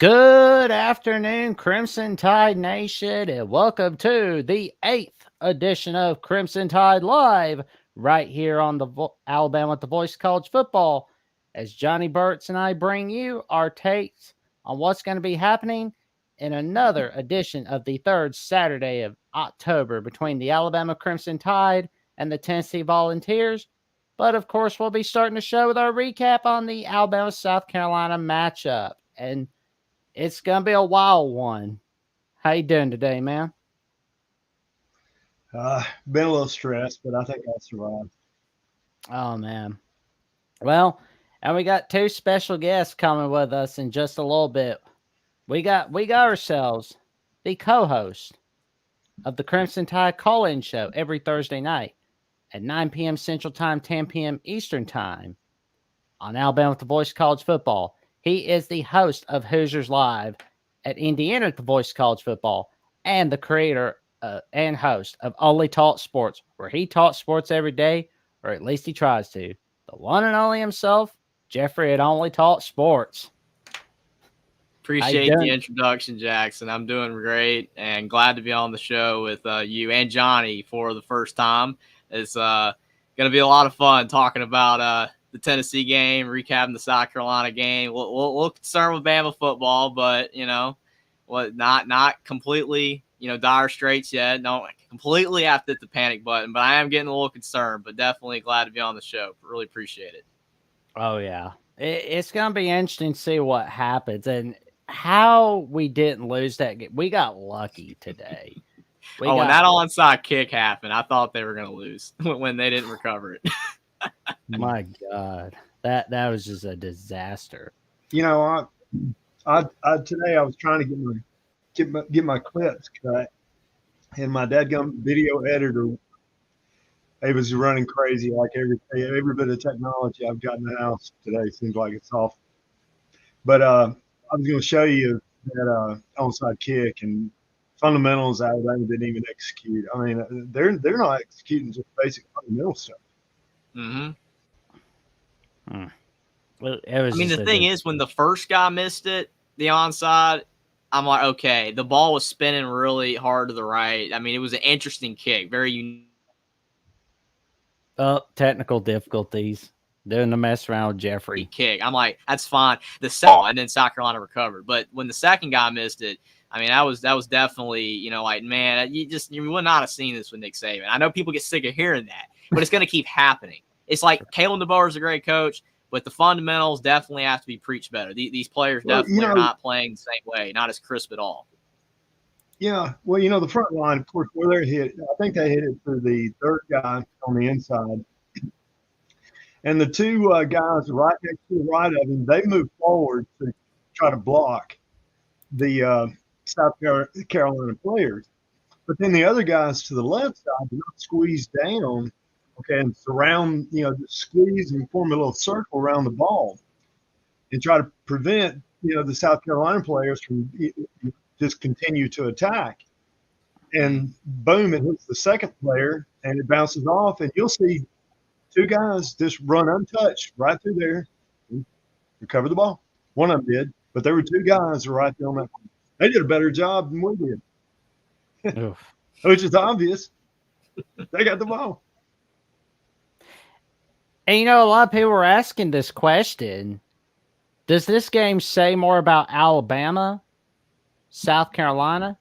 Good afternoon, Crimson Tide Nation, and welcome to the 8th edition of Crimson Tide Live, right here on the Alabama at the Voice College Football, as Johnny Burtz and I bring you our takes on what's going to be happening in another edition of the third Saturday of October between the Alabama Crimson Tide and the Tennessee Volunteers. But of course, we'll be starting the show with our recap on the Alabama-South Carolina matchup. And it's going to be a wild one. How you doing today, man? Been a little stressed, but I think I'll survive. Oh, man. Well, and we got two special guests coming with us in just a little bit. We got ourselves the co-host of the Crimson Tide call-in show every Thursday night at 9 p.m. Central Time, 10 p.m. Eastern Time on Alabama with the Voice College Football. He is the host of Hoosiers Live at Indiana at the Voice College Football and the creator and host of Only Taught Sports, where he taught sports every day, or at least he tries to. The one and only himself, Jeffrey at Only Taught Sports. Appreciate the introduction, Jackson. I'm doing great and glad to be on the show with you and Johnny for the first time. It's going to be a lot of fun talking about the Tennessee game, recapping the South Carolina game. We'll concerned with Bama football, but not completely dire straits yet. Don't completely have to hit the panic button, but I am getting a little concerned. But definitely glad to be on the show. Really appreciate it. Oh yeah, it's gonna be interesting to see what happens and how we didn't lose that game. We got lucky today. When that onside kick happened, I thought they were gonna lose when they didn't recover it. My God, that was just a disaster. I today I was trying to get my clips cut, and my dadgum video editor, it was running crazy. Like every bit of technology I've got in the house today seems like it's off. But I was going to show you that onside kick and fundamentals Alabama didn't even execute. I mean, they're not executing just basic fundamental stuff. Mm-hmm. Well, the thing is, when the first guy missed it, the onside, I'm like, okay, the ball was spinning really hard to the right. I mean, it was an interesting kick, very unique. Technical difficulties. Doing the mess around with Jeffrey. Kick. I'm like, that's fine. The second, and then South Carolina recovered. But when the second guy missed it, I mean, that was definitely, man, you would not have seen this with Nick Saban. I know people get sick of hearing that, but it's going to keep happening. It's like Kalen DeBoer is a great coach, but the fundamentals definitely have to be preached better. These players definitely are not playing the same way, not as crisp at all. Yeah, well, the front line, of course, where they hit, I think they hit it to the third guy on the inside. And the two guys right next to the right of him, they moved forward to try to block the South Carolina players. But then the other guys to the left side did not squeeze down, and surround, just squeeze and form a little circle around the ball and try to prevent, the South Carolina players from just continue to attack. And boom, it hits the second player and it bounces off, and you'll see two guys just run untouched right through there and recover the ball. One of them did, but there were two guys right there on that. They did a better job than we did, which is obvious. They got the ball. And a lot of people were asking this question. Does this game say more about Alabama, South Carolina,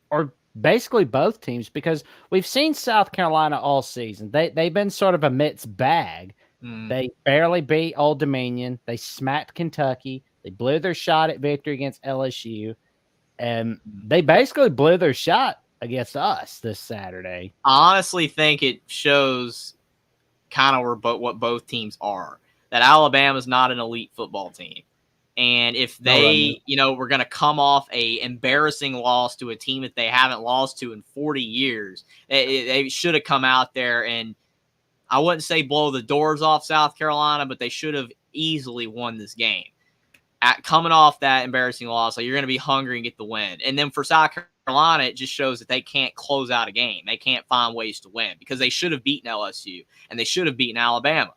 or basically both teams? Because we've seen South Carolina all season. They've been sort of a mixed bag. They barely beat Old Dominion. They smacked Kentucky. They blew their shot at victory against LSU. And they basically blew their shot against us this Saturday. I honestly think it shows kind of what both teams are. That Alabama's not an elite football team. And if they, were going to come off a embarrassing loss to a team that they haven't lost to in 40 years, they should have come out there and, I wouldn't say blow the doors off South Carolina, but they should have easily won this game. Coming off that embarrassing loss, you're going to be hungry and get the win. And then for South Carolina, it just shows that they can't close out a game. They can't find ways to win because they should have beaten LSU and they should have beaten Alabama.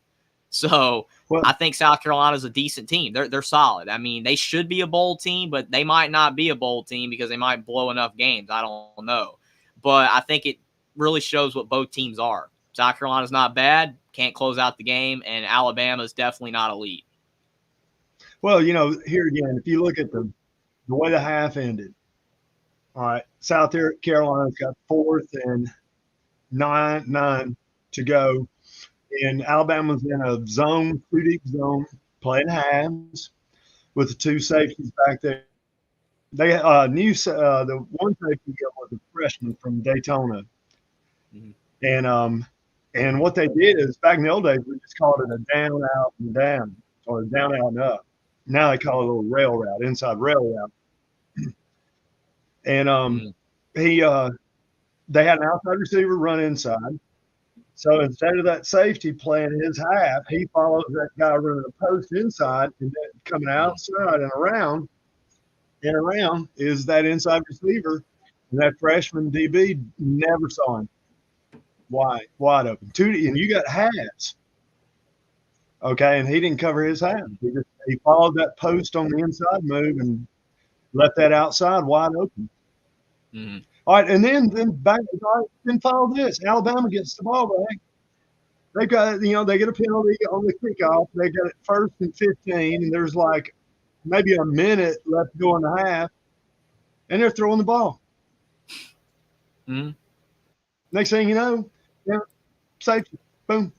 So Well, I think South Carolina's a decent team. They're solid. I mean, they should be a bowl team, but they might not be a bowl team because they might blow enough games. I don't know. But I think it really shows what both teams are. South Carolina's not bad, can't close out the game, and Alabama's definitely not elite. well, here again, if you look at the way the half ended, all right, South Carolina's got 4th and 9 to go. And Alabama's in a zone, 2 deep zone, playing halves with the 2 safeties back there. They the one safety was a freshman from Daytona, and what they did is back in the old days we just called it a down, out, and down, or a down, out, and up. Now they call it a little rail route, inside rail route. And they had an outside receiver run inside. So instead of that safety playing his half, he follows that guy running the post inside and then coming outside and around is that inside receiver. And that freshman DB never saw him wide open. And you got halves. Okay, and he didn't cover his half. He followed that post on the inside move and left that outside wide open. Mm-hmm. All right, and then follow this. Alabama gets the ball back. They got they get a penalty on the kickoff. They got it 1st and 15, and there's like maybe a minute left to go in the half, and they're throwing the ball. Mm-hmm. Next thing you know, safety, boom.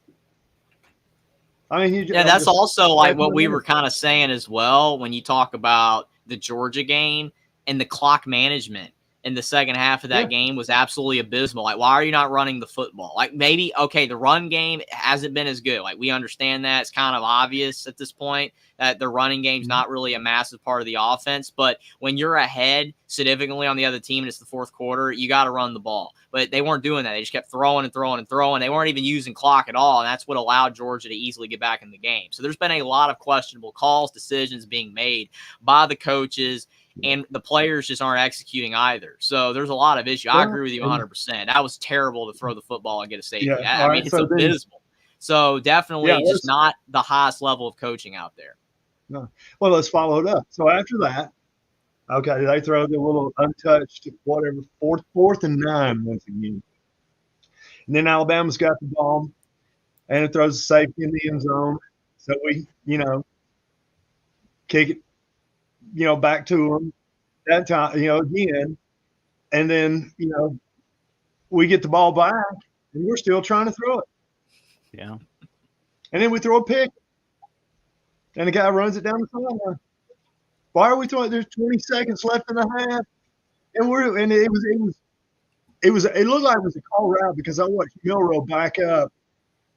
I mean, that's also like what we were kind of saying as well when you talk about the Georgia game and the clock management. In the second half of that game was absolutely abysmal. Like, why are you not running the football? Like, maybe, okay, the run game hasn't been as good. Like, we understand that. It's kind of obvious at this point that the running game's not really a massive part of the offense. But when you're ahead significantly on the other team and it's the 4th quarter, you got to run the ball. But they weren't doing that. They just kept throwing and throwing and throwing. They weren't even using clock at all, and that's what allowed Georgia to easily get back in the game. So there's been a lot of questionable calls, decisions being made by the coaches, and the players just aren't executing either. So there's a lot of issues. I agree with you 100%. That was terrible to throw the football and get a safety. Yeah, I mean, it's abysmal. So definitely just not the highest level of coaching out there. No. Well, let's follow it up. So after that, okay, they throw the little untouched, whatever, 4th and 9 once again. And then Alabama's got the ball, and it throws a safety in the end zone. So we, kick it, back to them that time, again. And then, we get the ball back, and we're still trying to throw it. Yeah. And then we throw a pick, and the guy runs it down the sideline. Why are we throwing? There's 20 seconds left in the half, and it looked like it was a call route because I watched Milrow back up,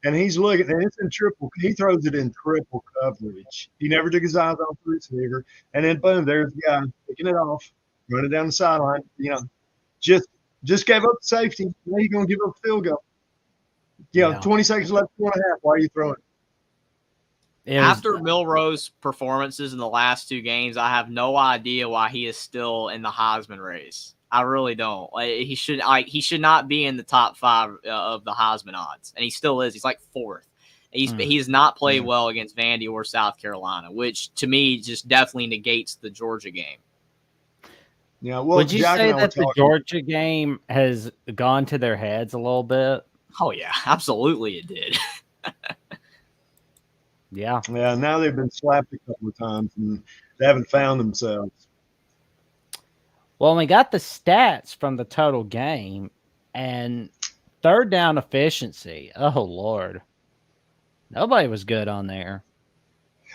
and he's looking, and it's in triple. He throws it in triple coverage. He never took his eyes off the receiver, and then boom, there's the guy picking it off, running down the sideline. Just gave up the safety. Now you're gonna give up a field goal. 20 seconds left, 2.5. Why are you throwing? After Milrow's performances in the last 2 games, I have no idea why he is still in the Heisman race. I really don't. He should not be in the top 5 of the Heisman odds, and he still is. He's like 4th. He has not played well against Vandy or South Carolina, which to me just definitely negates the Georgia game. Yeah. Well, would you say that the Georgia game has gone to their heads a little bit? Oh yeah, absolutely it did. Yeah. Yeah. Now they've been slapped a couple of times, and they haven't found themselves. Well, we got the stats from the total game, and 3rd down efficiency. Oh Lord, nobody was good on there.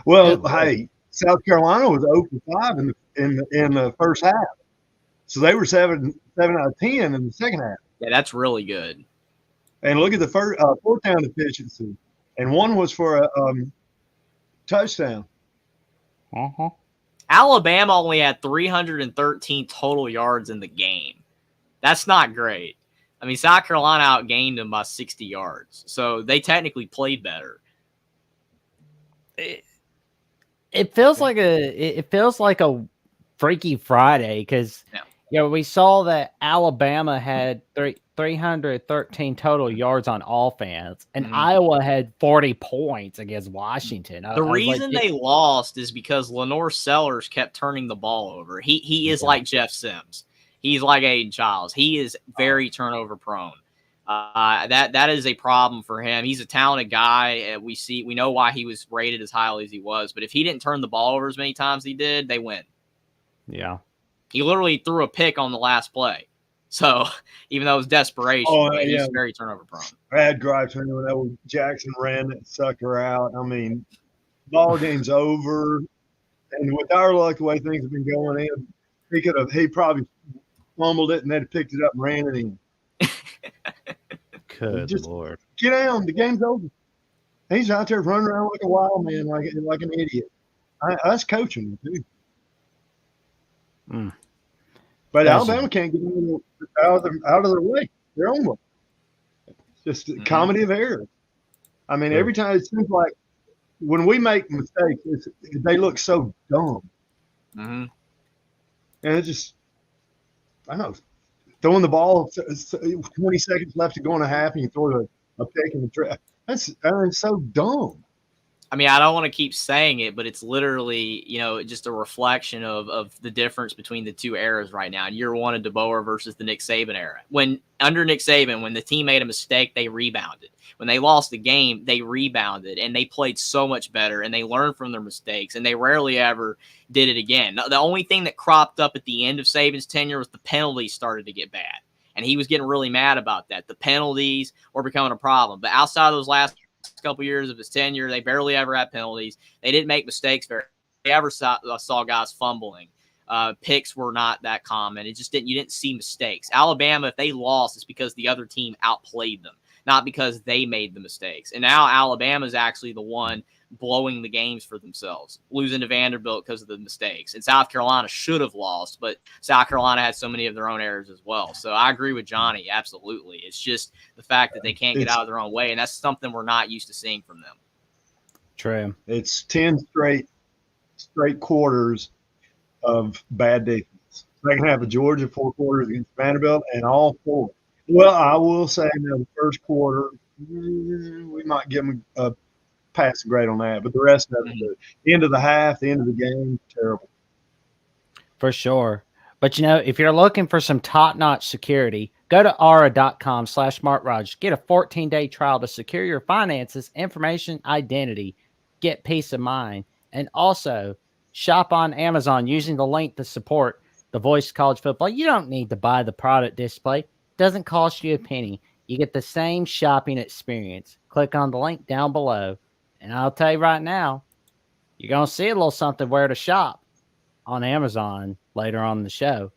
Well, hey, South Carolina was 0 for 5 in the first half, so they were 7 out of 10 in the second half. Yeah, that's really good. And look at the 4th down efficiency, and one was for a touchdown. Alabama only had 313 total yards in the game. That's not great. I mean, South Carolina outgained them by 60 yards, so they technically played better. It feels like a Freaky Friday because we saw that Alabama had 313 total yards on offense, and Mhm. Iowa had 40 points against Washington. The reason they lost is because Lenore Sellers kept turning the ball over. He is like Jeff Sims. He's like Aiden Childs. He is very turnover prone. That is a problem for him. He's a talented guy. We know why he was rated as highly as he was. But if he didn't turn the ball over as many times as he did, they win. Yeah. He literally threw a pick on the last play. So even though it was desperation, he's very turnover prone. Bad drive turn when that was Jackson ran that sucker out. I mean, ball game's over. And with our luck, the way things have been going in, he probably fumbled it and they'd have picked it up and ran it in. Good Lord. Get down. The game's over. He's out there running around like a wild man, like an idiot. Us coaching, too. But Alabama can't get out of their way. Their own way. It's just a comedy of errors. I mean, every time it seems like when we make mistakes, they look so dumb. And it just, I don't know, throwing the ball 20 seconds left to go in a half and you throw a pick in the trap. That's so dumb. I mean, I don't want to keep saying it, but it's literally, just a reflection of the difference between the two eras right now. Year one of DeBoer versus the Nick Saban era. When under Nick Saban, when the team made a mistake, they rebounded. When they lost the game, they rebounded, and they played so much better, and they learned from their mistakes, and they rarely ever did it again. The only thing that cropped up at the end of Saban's tenure was the penalties started to get bad, and he was getting really mad about that. The penalties were becoming a problem. But outside of those last couple years of his tenure, they barely ever had penalties. They didn't make mistakes very. They ever saw guys fumbling. Picks were not that common. It just didn't. You didn't see mistakes. Alabama, if they lost, it's because the other team outplayed them, not because they made the mistakes. And now Alabama is actually the one blowing the games for themselves, losing to Vanderbilt because of the mistakes. And South Carolina should have lost, but South Carolina had so many of their own errors as well. So I agree with Johnny, absolutely. It's just the fact that they can't get out of their own way, and that's something we're not used to seeing from them. True. It's 10 straight quarters of bad defense. Second half of Georgia, 4 quarters against Vanderbilt, and all 4. Well, I will say now the first quarter, we might give them a passing grade on that, but the rest of it, the end of the half, the end of the game, terrible. For sure. But, if you're looking for some top-notch security, go to aura.com/MarkRogers. Get a 14-day trial to secure your finances, information, identity, get peace of mind, and also shop on Amazon using the link to support the Voice of College Football. You don't need to buy the product display. It doesn't cost you a penny. You get the same shopping experience. Click on the link down below. And I'll tell you right now, you're going to see a little something where to shop on Amazon later on in the show.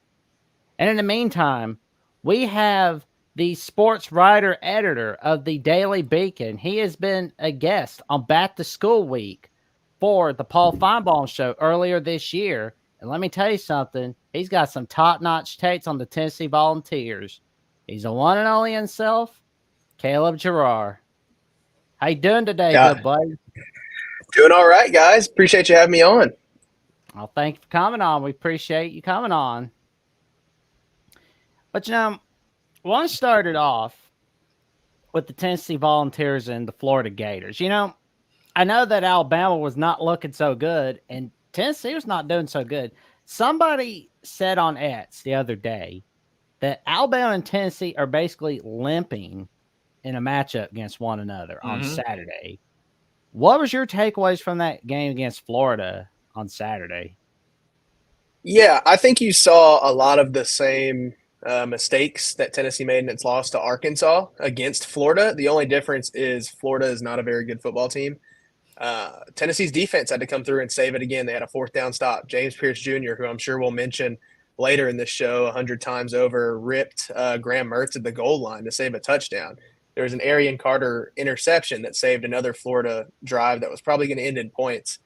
And in the meantime, we have the sports writer editor of the Daily Beacon. He has been a guest on Back to School Week for the Paul Feinbaum Show earlier this year. And let me tell you something. He's got some top-notch takes on the Tennessee Volunteers. He's the one and only himself, Caleb Gerard. How you doing today, good buddy? Doing all right, guys. Appreciate you having me on. Well, thank you for coming on. We appreciate you coming on. But, I want to start it off with the Tennessee Volunteers and the Florida Gators. I know that Alabama was not looking so good, and Tennessee was not doing so good. Somebody said on X the other day that Alabama and Tennessee are basically limping in a matchup against one another on Saturday. What was your takeaways from that game against Florida on Saturday? Yeah, I think you saw a lot of the same mistakes that Tennessee made in its loss to Arkansas against Florida. The only difference is Florida is not a very good football team. Tennessee's defense had to come through and save it again. They had a 4th down stop. James Pierce Jr., who I'm sure we'll mention later in this show 100 times over, ripped Graham Mertz at the goal line to save a touchdown. There was an Arian Carter interception that saved another Florida drive that was probably going to end in points.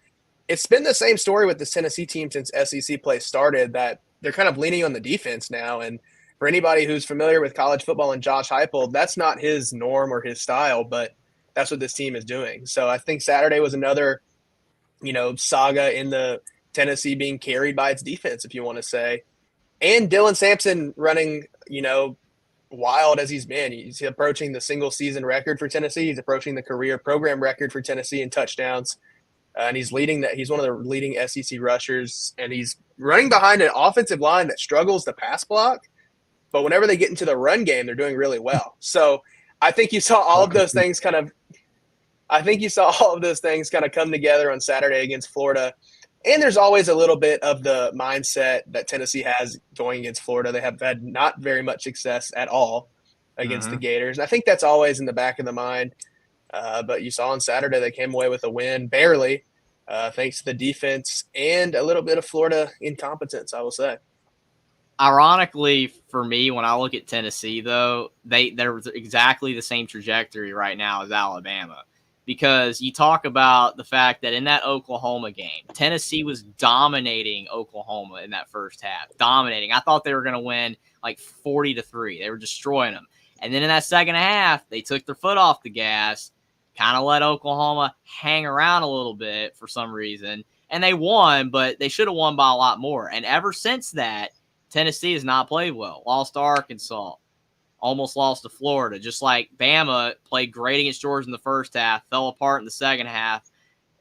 It's been the same story with this Tennessee team since SEC play started, that they're kind of leaning on the defense now. And for anybody who's familiar with college football and Josh Heupel, that's not his norm or his style, but that's what this team is doing. So I think Saturday was another, saga in the Tennessee being carried by its defense, if you want to say. And Dylan Sampson running, wild as he's been. He's approaching the single season record for Tennessee. He's approaching the career program record for Tennessee in touchdowns. And he's leading that. He's one of the leading SEC rushers, and he's running behind an offensive line that struggles to pass block. But whenever they get into the run game, they're doing really well. So I think you saw all of those things kind of come together on Saturday against Florida. And there's always a little bit of the mindset that Tennessee has going against Florida. They have had not very much success at all against the Gators. And I think that's always in the back of the mind. But you saw on Saturday they came away with a win, barely, thanks to the defense and a little bit of Florida incompetence, I will say. Ironically, for me, when I look at Tennessee, though, they're exactly the same trajectory right now as Alabama. Because you talk about the fact that in that Oklahoma game, Tennessee was dominating Oklahoma in that first half. Dominating. I thought they were going to win like 40-3. They were destroying them. And then in that second half, they took their foot off the gas, kind of let Oklahoma hang around a little bit for some reason. And they won, but they should have won by a lot more. And ever since that, Tennessee has not played well. Lost to Arkansas. Almost lost to Florida, just like Bama played great against Georgia in the first half, fell apart in the second half,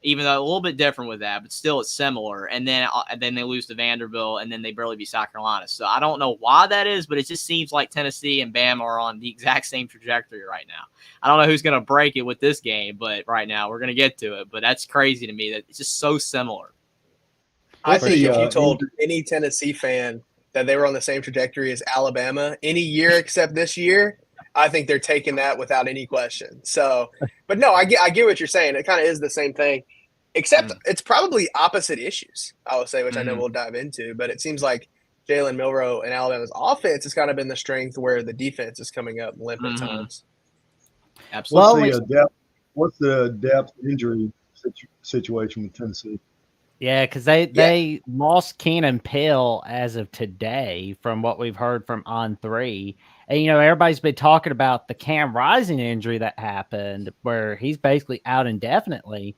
even though a little bit different with that, but still it's similar. And then they lose to Vanderbilt, and then they barely beat South Carolina. So I don't know why that is, but it just seems like Tennessee and Bama are on the exact same trajectory right now. I don't know who's going to break it with this game, but right now we're going to get to it. But that's crazy to me that it's just so similar. I think if you told any Tennessee fan that they were on the same trajectory as Alabama any year except this year, I think they're taking that without any question. So, but no, I get what you're saying. It kind of is the same thing, except it's probably opposite issues, I would say, which I know we'll dive into. But it seems like Jalen Milroe and Alabama's offense has kind of been the strength where the defense is coming up limp at times. Absolutely. What's the depth injury situation with Tennessee? Yeah, because they lost Keenan Pill as of today, from what we've heard from On3. And, everybody's been talking about the Cam Rising injury that happened, where he's basically out indefinitely.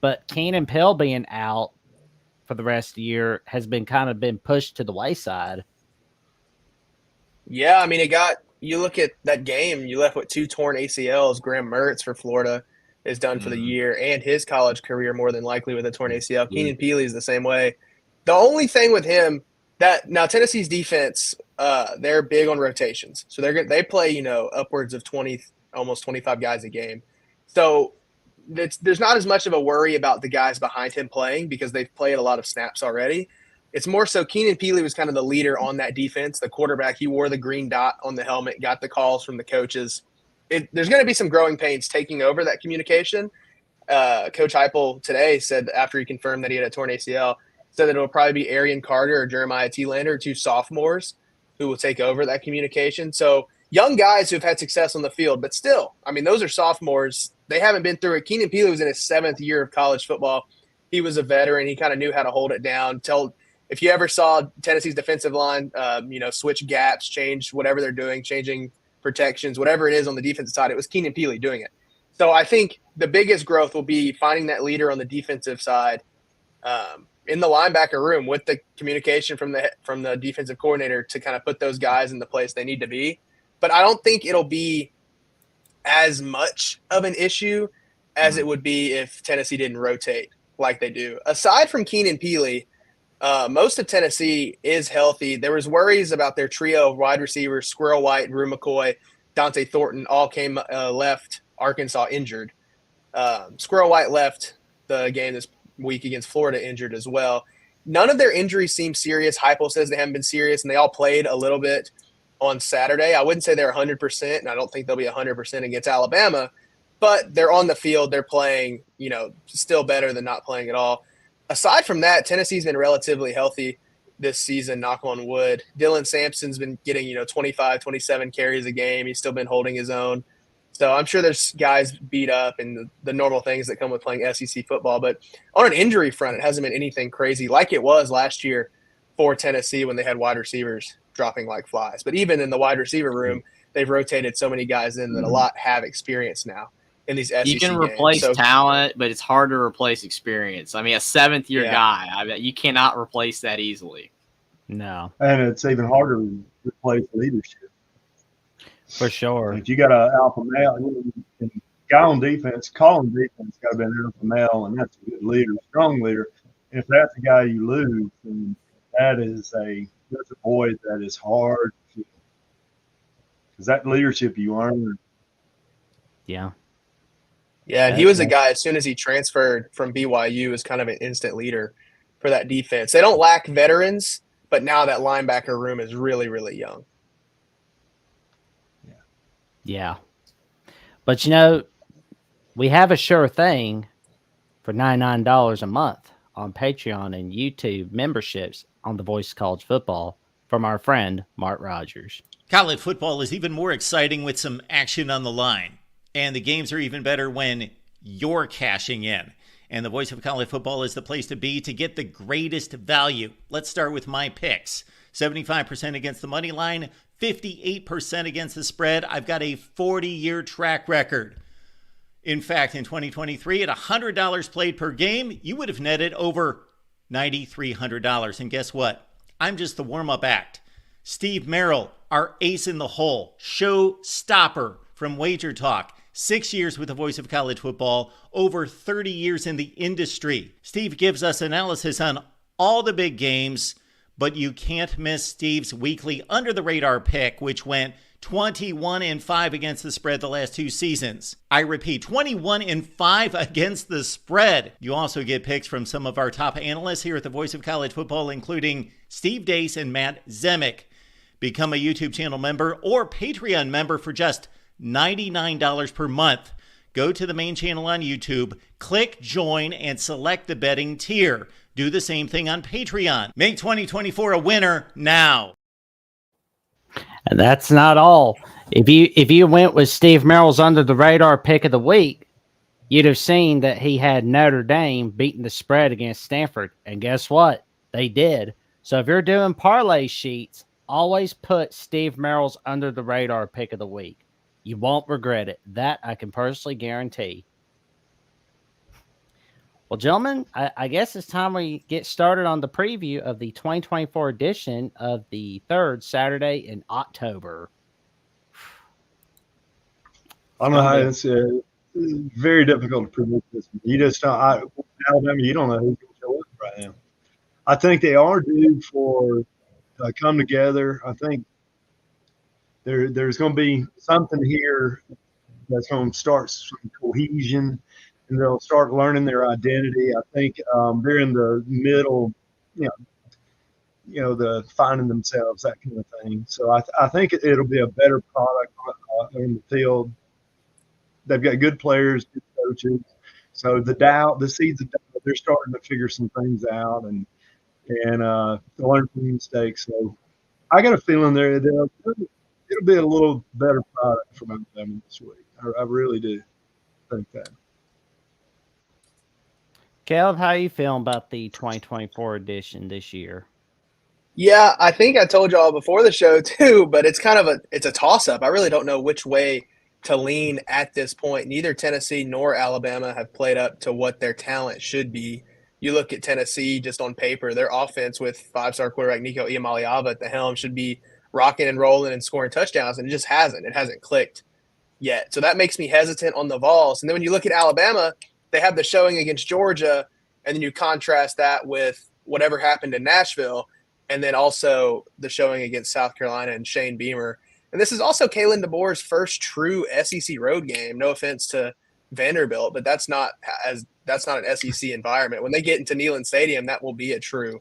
But Keenan Pill being out for the rest of the year has been pushed to the wayside. Yeah, I mean, you look at that game, you left with 2 torn ACLs. Graham Mertz for Florida is done for the year, and his college career more than likely with a torn ACL. Keenan Peely is the same way. The only thing with him that now Tennessee's defense, they're big on rotations, so they play upwards of 20, almost 25 guys a game. So there's not as much of a worry about the guys behind him playing because they've played a lot of snaps already. It's more so Keenan Peely was kind of the leader on that defense, the quarterback. He wore the green dot on the helmet, got the calls from the coaches. There's going to be some growing pains taking over that communication. Coach Heupel today said, after he confirmed that he had a torn ACL, said that it will probably be Arian Carter or Jeremiah T-Lander, 2 sophomores, who will take over that communication. So young guys who've had success on the field, but still, I mean, those are sophomores. They haven't been through it. Keenan Peely was in his 7th year of college football. He was a veteran. He kind of knew how to hold it down. If you ever saw Tennessee's defensive line, switch gaps, change whatever they're doing, changing protections, whatever it is on the defensive side, it was Keenan Peely doing it. So I think the biggest growth will be finding that leader on the defensive side in the linebacker room with the communication from the defensive coordinator to kind of put those guys in the place they need to be. But I don't think it'll be as much of an issue as it would be if Tennessee didn't rotate like they do. Aside from Keenan Peely, most of Tennessee is healthy. There was worries about their trio of wide receivers, Squirrel White, Rue McCoy, Dante Thornton, all left Arkansas injured. Squirrel White left the game this week against Florida injured as well. None of their injuries seem serious. Heupel says they haven't been serious, and they all played a little bit on Saturday. I wouldn't say they're 100%, and I don't think they'll be 100% against Alabama, but they're on the field. They're playing, still better than not playing at all. Aside from that, Tennessee's been relatively healthy this season, knock on wood. Dylan Sampson's been getting, 25, 27 carries a game. He's still been holding his own. So I'm sure there's guys beat up and the normal things that come with playing SEC football. But on an injury front, it hasn't been anything crazy like it was last year for Tennessee when they had wide receivers dropping like flies. But even in the wide receiver room, they've rotated so many guys in that a lot have experience now in these SEC You can games. replace talent, but it's hard to replace experience. I mean, a 7th-year guy, I bet you cannot replace that easily. No. And it's even harder to replace leadership. For sure. If you got an alpha male, and guy on defense, calling defense got to be an alpha male, and that's a good leader, strong leader. And if that's a guy you lose, then that's a void that is hard to, because that leadership you earn. Yeah. Yeah, and he was a guy, as soon as he transferred from BYU, was kind of an instant leader for that defense. They don't lack veterans, but now that linebacker room is really, really young. Yeah. But, you know, we have a sure thing for $99 a month on Patreon and YouTube memberships on The Voice of College Football from our friend Mark Rogers. College football is even more exciting with some action on the line. And the games are even better when you're cashing in. And the Voice of College Football is the place to be to get the greatest value. Let's start with my picks. 75% against the money line, 58% against the spread. I've got a 40-year track record. In fact, in 2023, at $100 played per game, you would have netted over $9,300. And guess what? I'm just the warm-up act. Steve Merrill, our ace in the hole, show stopper from Wager Talk. 6 years with the Voice of College Football, over 30 years in the industry. Steve gives us analysis on all the big games, but you can't miss Steve's weekly under-the-radar pick, which went 21-5 against the spread the last 2 seasons. I repeat, 21-5 against the spread. You also get picks from some of our top analysts here at the Voice of College Football, including Steve Dace and Matt Zemek. Become a YouTube channel member or Patreon member for just $99 per month. Go to the main channel on YouTube, click join, and select the betting tier. Do the same thing on Patreon. Make 2024 a winner now. And that's not all. If you went with Steve Merrill's under the radar pick of the week, you'd have seen that he had Notre Dame beating the spread against Stanford. And guess what? They did. So if you're doing parlay sheets, always put Steve Merrill's under the radar pick of the week. You won't regret it. That I can personally guarantee. Well, gentlemen, I guess it's time we get started on the preview of the 2024 edition of the third Saturday in October. I don't know how it's very difficult to predict this. You just don't. Alabama, you don't know who's going to show up right now. I think they are due for come together. I think there's going to be something here that's going to start some cohesion, and they'll start learning their identity. I think they're in the middle, the finding themselves, that kind of thing. So I think it'll be a better product in the field. They've got good players, good coaches. So the seeds of doubt, they're starting to figure some things out and learn from mistakes. So I got a feeling it'll be a little better product from them this week. I really do think that. Caleb, how are you feeling about the 2024 edition this year? Yeah, I think I told y'all before the show too, but it's kind of a toss-up. I really don't know which way to lean at this point. Neither Tennessee nor Alabama have played up to what their talent should be. You look at Tennessee just on paper, their offense with five-star quarterback Nico Iamaleava at the helm should be rocking and rolling and scoring touchdowns, and it just hasn't. It hasn't clicked yet. So that makes me hesitant on the Vols. And then when you look at Alabama, they have the showing against Georgia, and then you contrast that with whatever happened in Nashville, and then also the showing against South Carolina and Shane Beamer. And this is also Kalen DeBoer's first true SEC road game. No offense to Vanderbilt, but that's not an SEC environment. When they get into Neyland Stadium, that will be a true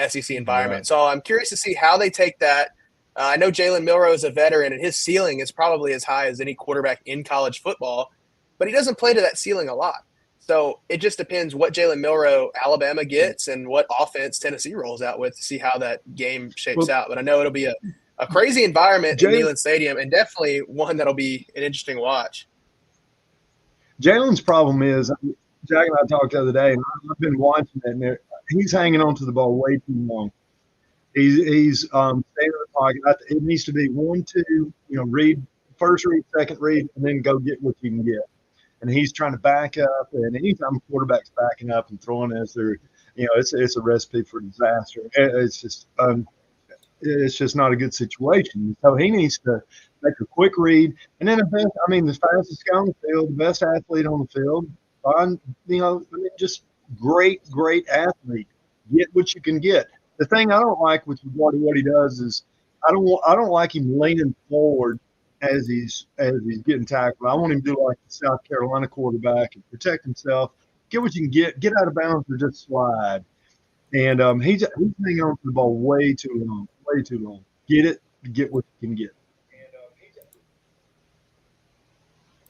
SEC environment. Right. So I'm curious to see how they take that. I know Jalen Milroe is a veteran, and his ceiling is probably as high as any quarterback in college football, but he doesn't play to that ceiling a lot. So it just depends what Jalen Milroe Alabama gets and what offense Tennessee rolls out with to see how that game shapes out. But I know it'll be a crazy environment in Neyland Stadium, and definitely one that'll be an interesting watch. Jalen's problem is, Jack and I talked the other day, and I've been watching it, and he's hanging on to the ball way too long. He's staying in the pocket. It needs to be 1-2, read, first read, second read, and then go get what you can get. And he's trying to back up, and anytime a quarterback's backing up and throwing as they're, it's a recipe for disaster. It's just not a good situation. So he needs to make a quick read, and then the fastest guy on the field, the best athlete on the field, just great athlete. Get what you can get. The thing I don't like with what he does is I don't like him leaning forward as he's getting tackled. I want him to do like the South Carolina quarterback and protect himself. Get what you can get out of bounds or just slide. And he's hanging on to the ball way too long. Get it, get what you can get.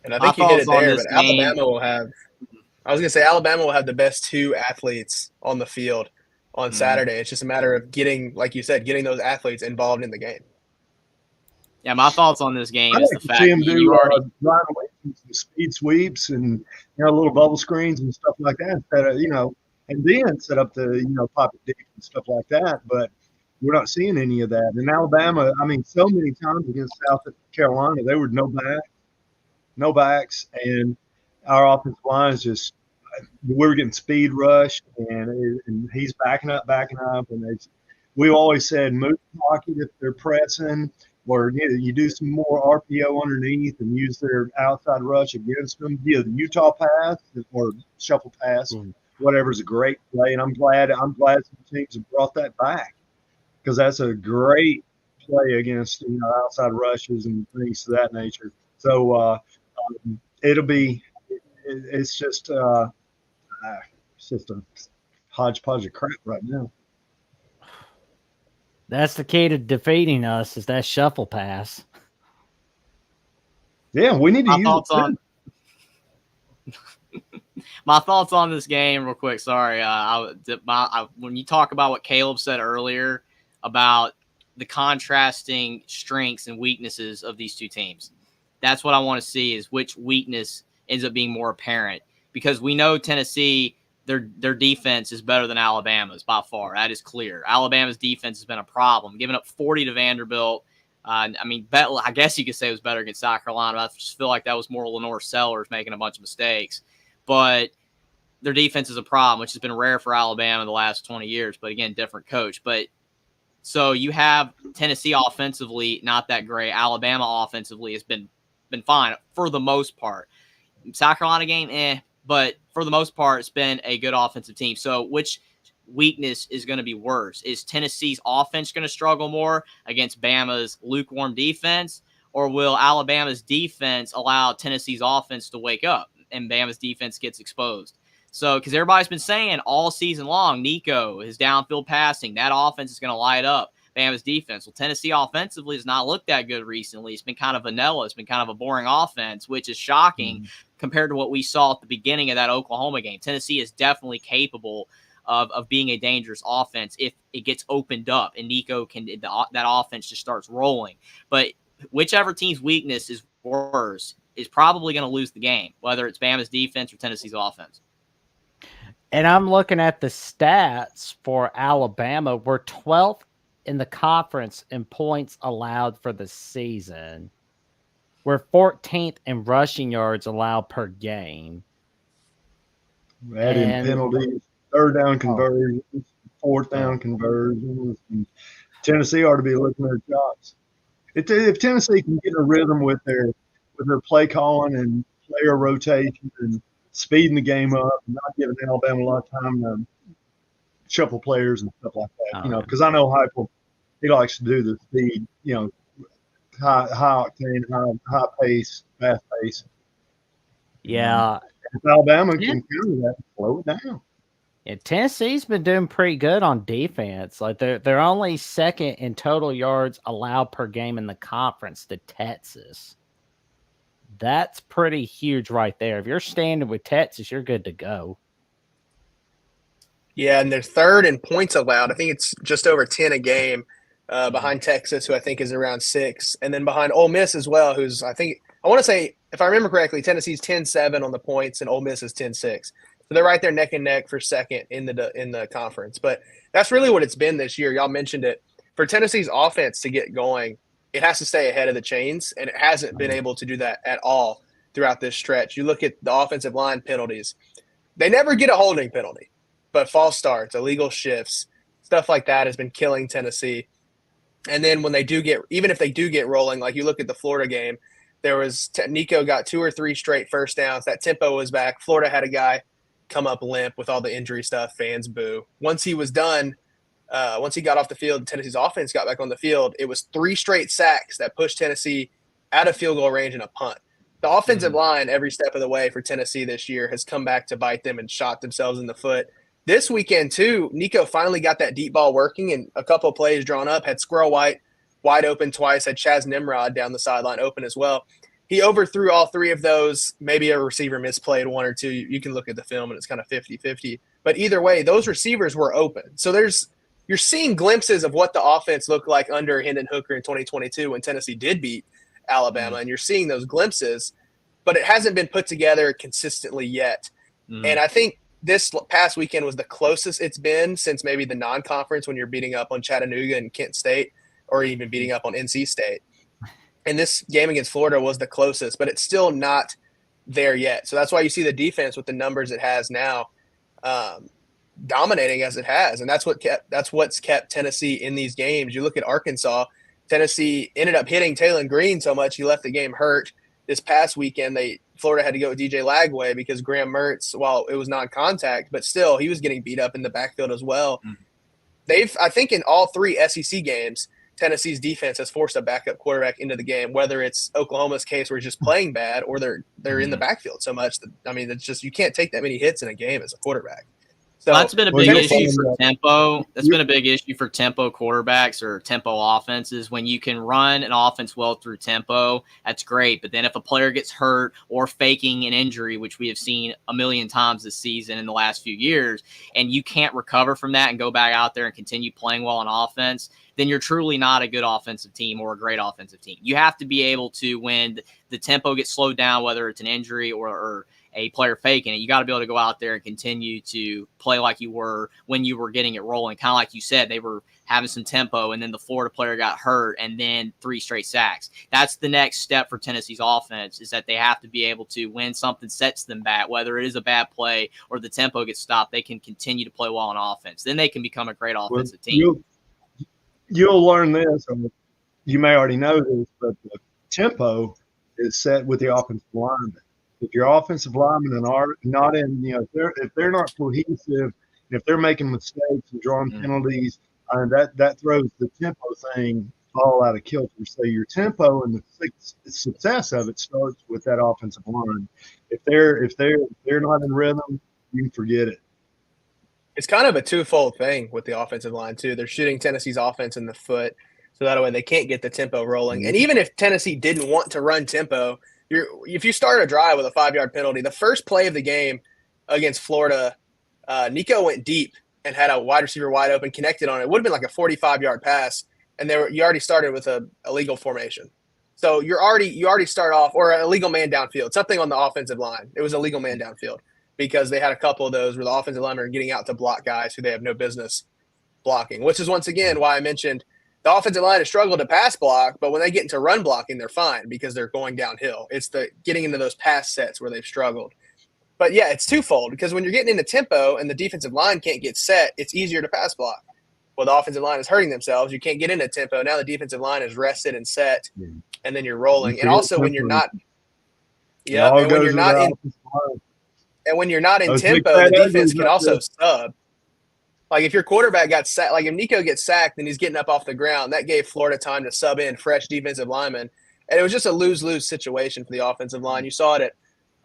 And I think you hit it there, but Alabama will have – I was going to say Alabama will have the best two athletes on the field on Saturday. It's just a matter of getting, like you said, getting those athletes involved in the game. Yeah, my thoughts on this game I is like the to fact see him that do you already some speed sweeps and little bubble screens and stuff like that instead of and then set up the pocket deep and stuff like that. But we're not seeing any of that. In Alabama, so many times against South Carolina, they were no backs, and our offensive line is just we were getting speed rushed, and he's backing up, and we always said move the pocket if they're pressing, or you do some more RPO underneath and use their outside rush against them. The Utah pass or shuffle pass, whatever's a great play, and I'm glad some teams have brought that back because that's a great play against outside rushes and things of that nature. So it's just a hodgepodge of crap right now. That's the key to defeating us is that shuffle pass. Yeah, we need to use my thoughts on this game real quick. Sorry. When you talk about what Caleb said earlier about the contrasting strengths and weaknesses of these two teams, that's what I want to see is which weakness ends up being more apparent, because we know Tennessee, their defense is better than Alabama's by far. That is clear. Alabama's defense has been a problem, giving up 40 to Vanderbilt. I guess you could say it was better against South Carolina. I just feel like that was more Lenore Sellers making a bunch of mistakes. But their defense is a problem, which has been rare for Alabama the last 20 years. But again, different coach. But so you have Tennessee offensively not that great. Alabama offensively has been fine for the most part. South Carolina game, but for the most part, it's been a good offensive team. So which weakness is going to be worse? Is Tennessee's offense going to struggle more against Bama's lukewarm defense, or will Alabama's defense allow Tennessee's offense to wake up and Bama's defense gets exposed? So, because everybody's been saying all season long, Nico, his downfield passing, that offense is going to light up Bama's defense. Well, Tennessee offensively has not looked that good recently. It's been kind of vanilla. It's been kind of a boring offense, which is shocking compared to what we saw at the beginning of that Oklahoma game. Tennessee is definitely capable of being a dangerous offense if it gets opened up and Nico that offense just starts rolling. But whichever team's weakness is worse is probably going to lose the game, whether it's Bama's defense or Tennessee's offense. And I'm looking at the stats for Alabama. We're 12th in the conference in points allowed for the season. We're 14th in rushing yards allowed per game. Adding penalties, third down conversions, fourth down conversions. And Tennessee ought to be looking at their shots. If Tennessee can get a rhythm with their play calling and player rotation and speeding the game up and not giving Alabama a lot of time to shuffle players and stuff like that, because I know Heupel, he likes to do the speed, high octane, high pace, fast pace. Yeah. If Alabama can counter that, slow it down. Yeah, Tennessee's been doing pretty good on defense. Like they're only second in total yards allowed per game in the conference to Texas. That's pretty huge right there. If you're standing with Texas, you're good to go. Yeah, and they're third in points allowed. I think it's just over 10 a game behind Texas, who I think is around 6. And then behind Ole Miss as well, who's I want to say, if I remember correctly, Tennessee's 10-7 on the points and Ole Miss is 10-6. So they're right there neck and neck for second in the conference. But that's really what it's been this year. Y'all mentioned it. For Tennessee's offense to get going, it has to stay ahead of the chains, and it hasn't been able to do that at all throughout this stretch. You look at the offensive line penalties. They never get a holding penalty, but false starts, illegal shifts, stuff like that has been killing Tennessee. And then when they do get, even if they do get rolling, like you look at the Florida game, there was Nico got 2 or 3 straight first downs. That tempo was back. Florida had a guy come up limp with all the injury stuff. Fans boo. Once he was done, once he got off the field, Tennessee's offense got back on the field. It was 3 straight sacks that pushed Tennessee out of field goal range and a punt. The offensive line, every step of the way for Tennessee this year, has come back to bite them and shot themselves in the foot. This weekend, too, Nico finally got that deep ball working and a couple of plays drawn up, had Squirrel White wide open twice, had Chaz Nimrod down the sideline open as well. He overthrew all 3 of those. Maybe a receiver misplayed 1 or 2. You can look at the film, and it's kind of 50-50. But either way, those receivers were open. So you're seeing glimpses of what the offense looked like under Hendon Hooker in 2022 when Tennessee did beat Alabama, and you're seeing those glimpses, but it hasn't been put together consistently yet. And I think this past weekend was the closest it's been since maybe the non-conference when you're beating up on Chattanooga and Kent State or even beating up on NC State. And this game against Florida was the closest, but it's still not there yet. So that's why you see the defense with the numbers it has now dominating as it has. And that's what's kept Tennessee in these games. You look at Arkansas, Tennessee ended up hitting Taylon Green so much he left the game hurt. This past weekend, Florida had to go with DJ Lagway because Graham Mertz, while it was non-contact, but still he was getting beat up in the backfield as well. I think in all 3 SEC games, Tennessee's defense has forced a backup quarterback into the game, whether it's Oklahoma's case where he's just playing bad or they're in the backfield so much. It's just you can't take that many hits in a game as a quarterback. So that's been a big issue for tempo. That's been a big issue for tempo quarterbacks or tempo offenses. When you can run an offense well through tempo, that's great. But then if a player gets hurt or faking an injury, which we have seen a million times this season in the last few years, and you can't recover from that and go back out there and continue playing well on offense, then you're truly not a good offensive team or a great offensive team. You have to be able to, when the tempo gets slowed down, whether it's an injury or a player faking it, you got to be able to go out there and continue to play like you were when you were getting it rolling. Kind of like you said, they were having some tempo, and then the Florida player got hurt, and then 3 straight sacks. That's the next step for Tennessee's offense, is that they have to be able to, when something sets them back, whether it is a bad play or the tempo gets stopped, they can continue to play well on offense. Then they can become a great offensive team. You'll learn this, or you may already know this, but the tempo is set with the offensive lineman. If your offensive linemen are not in, if they're not cohesive, if they're making mistakes and drawing penalties, that throws the tempo thing all out of kilter. So your tempo and the success of it starts with that offensive line. If they're not in rhythm, you can forget it. It's kind of a twofold thing with the offensive line too. They're shooting Tennessee's offense in the foot, so that way they can't get the tempo rolling. And even if Tennessee didn't want to run tempo, if you start a drive with a 5-yard penalty, the first play of the game against Florida, Nico went deep and had a wide receiver wide open, connected on it. It would have been like a 45-yard pass, and you already started with a illegal formation. So you already start off, or an illegal man downfield, something on the offensive line. It was a legal man downfield because they had a couple of those where the offensive linemen are getting out to block guys who they have no business blocking, which is once again why I mentioned the offensive line has struggled to pass block, but when they get into run blocking, they're fine because they're going downhill. It's the getting into those pass sets where they've struggled. But yeah, it's twofold because when you're getting into tempo and the defensive line can't get set, it's easier to pass block. Well, the offensive line is hurting themselves. You can't get into tempo. Now the defensive line is rested and set, and then you're rolling. And also when you're not – yeah, and when you're not in tempo, the defense can also sub. Like if your quarterback got sacked, like if Nico gets sacked and he's getting up off the ground, that gave Florida time to sub in fresh defensive linemen. And it was just a lose-lose situation for the offensive line. You saw it at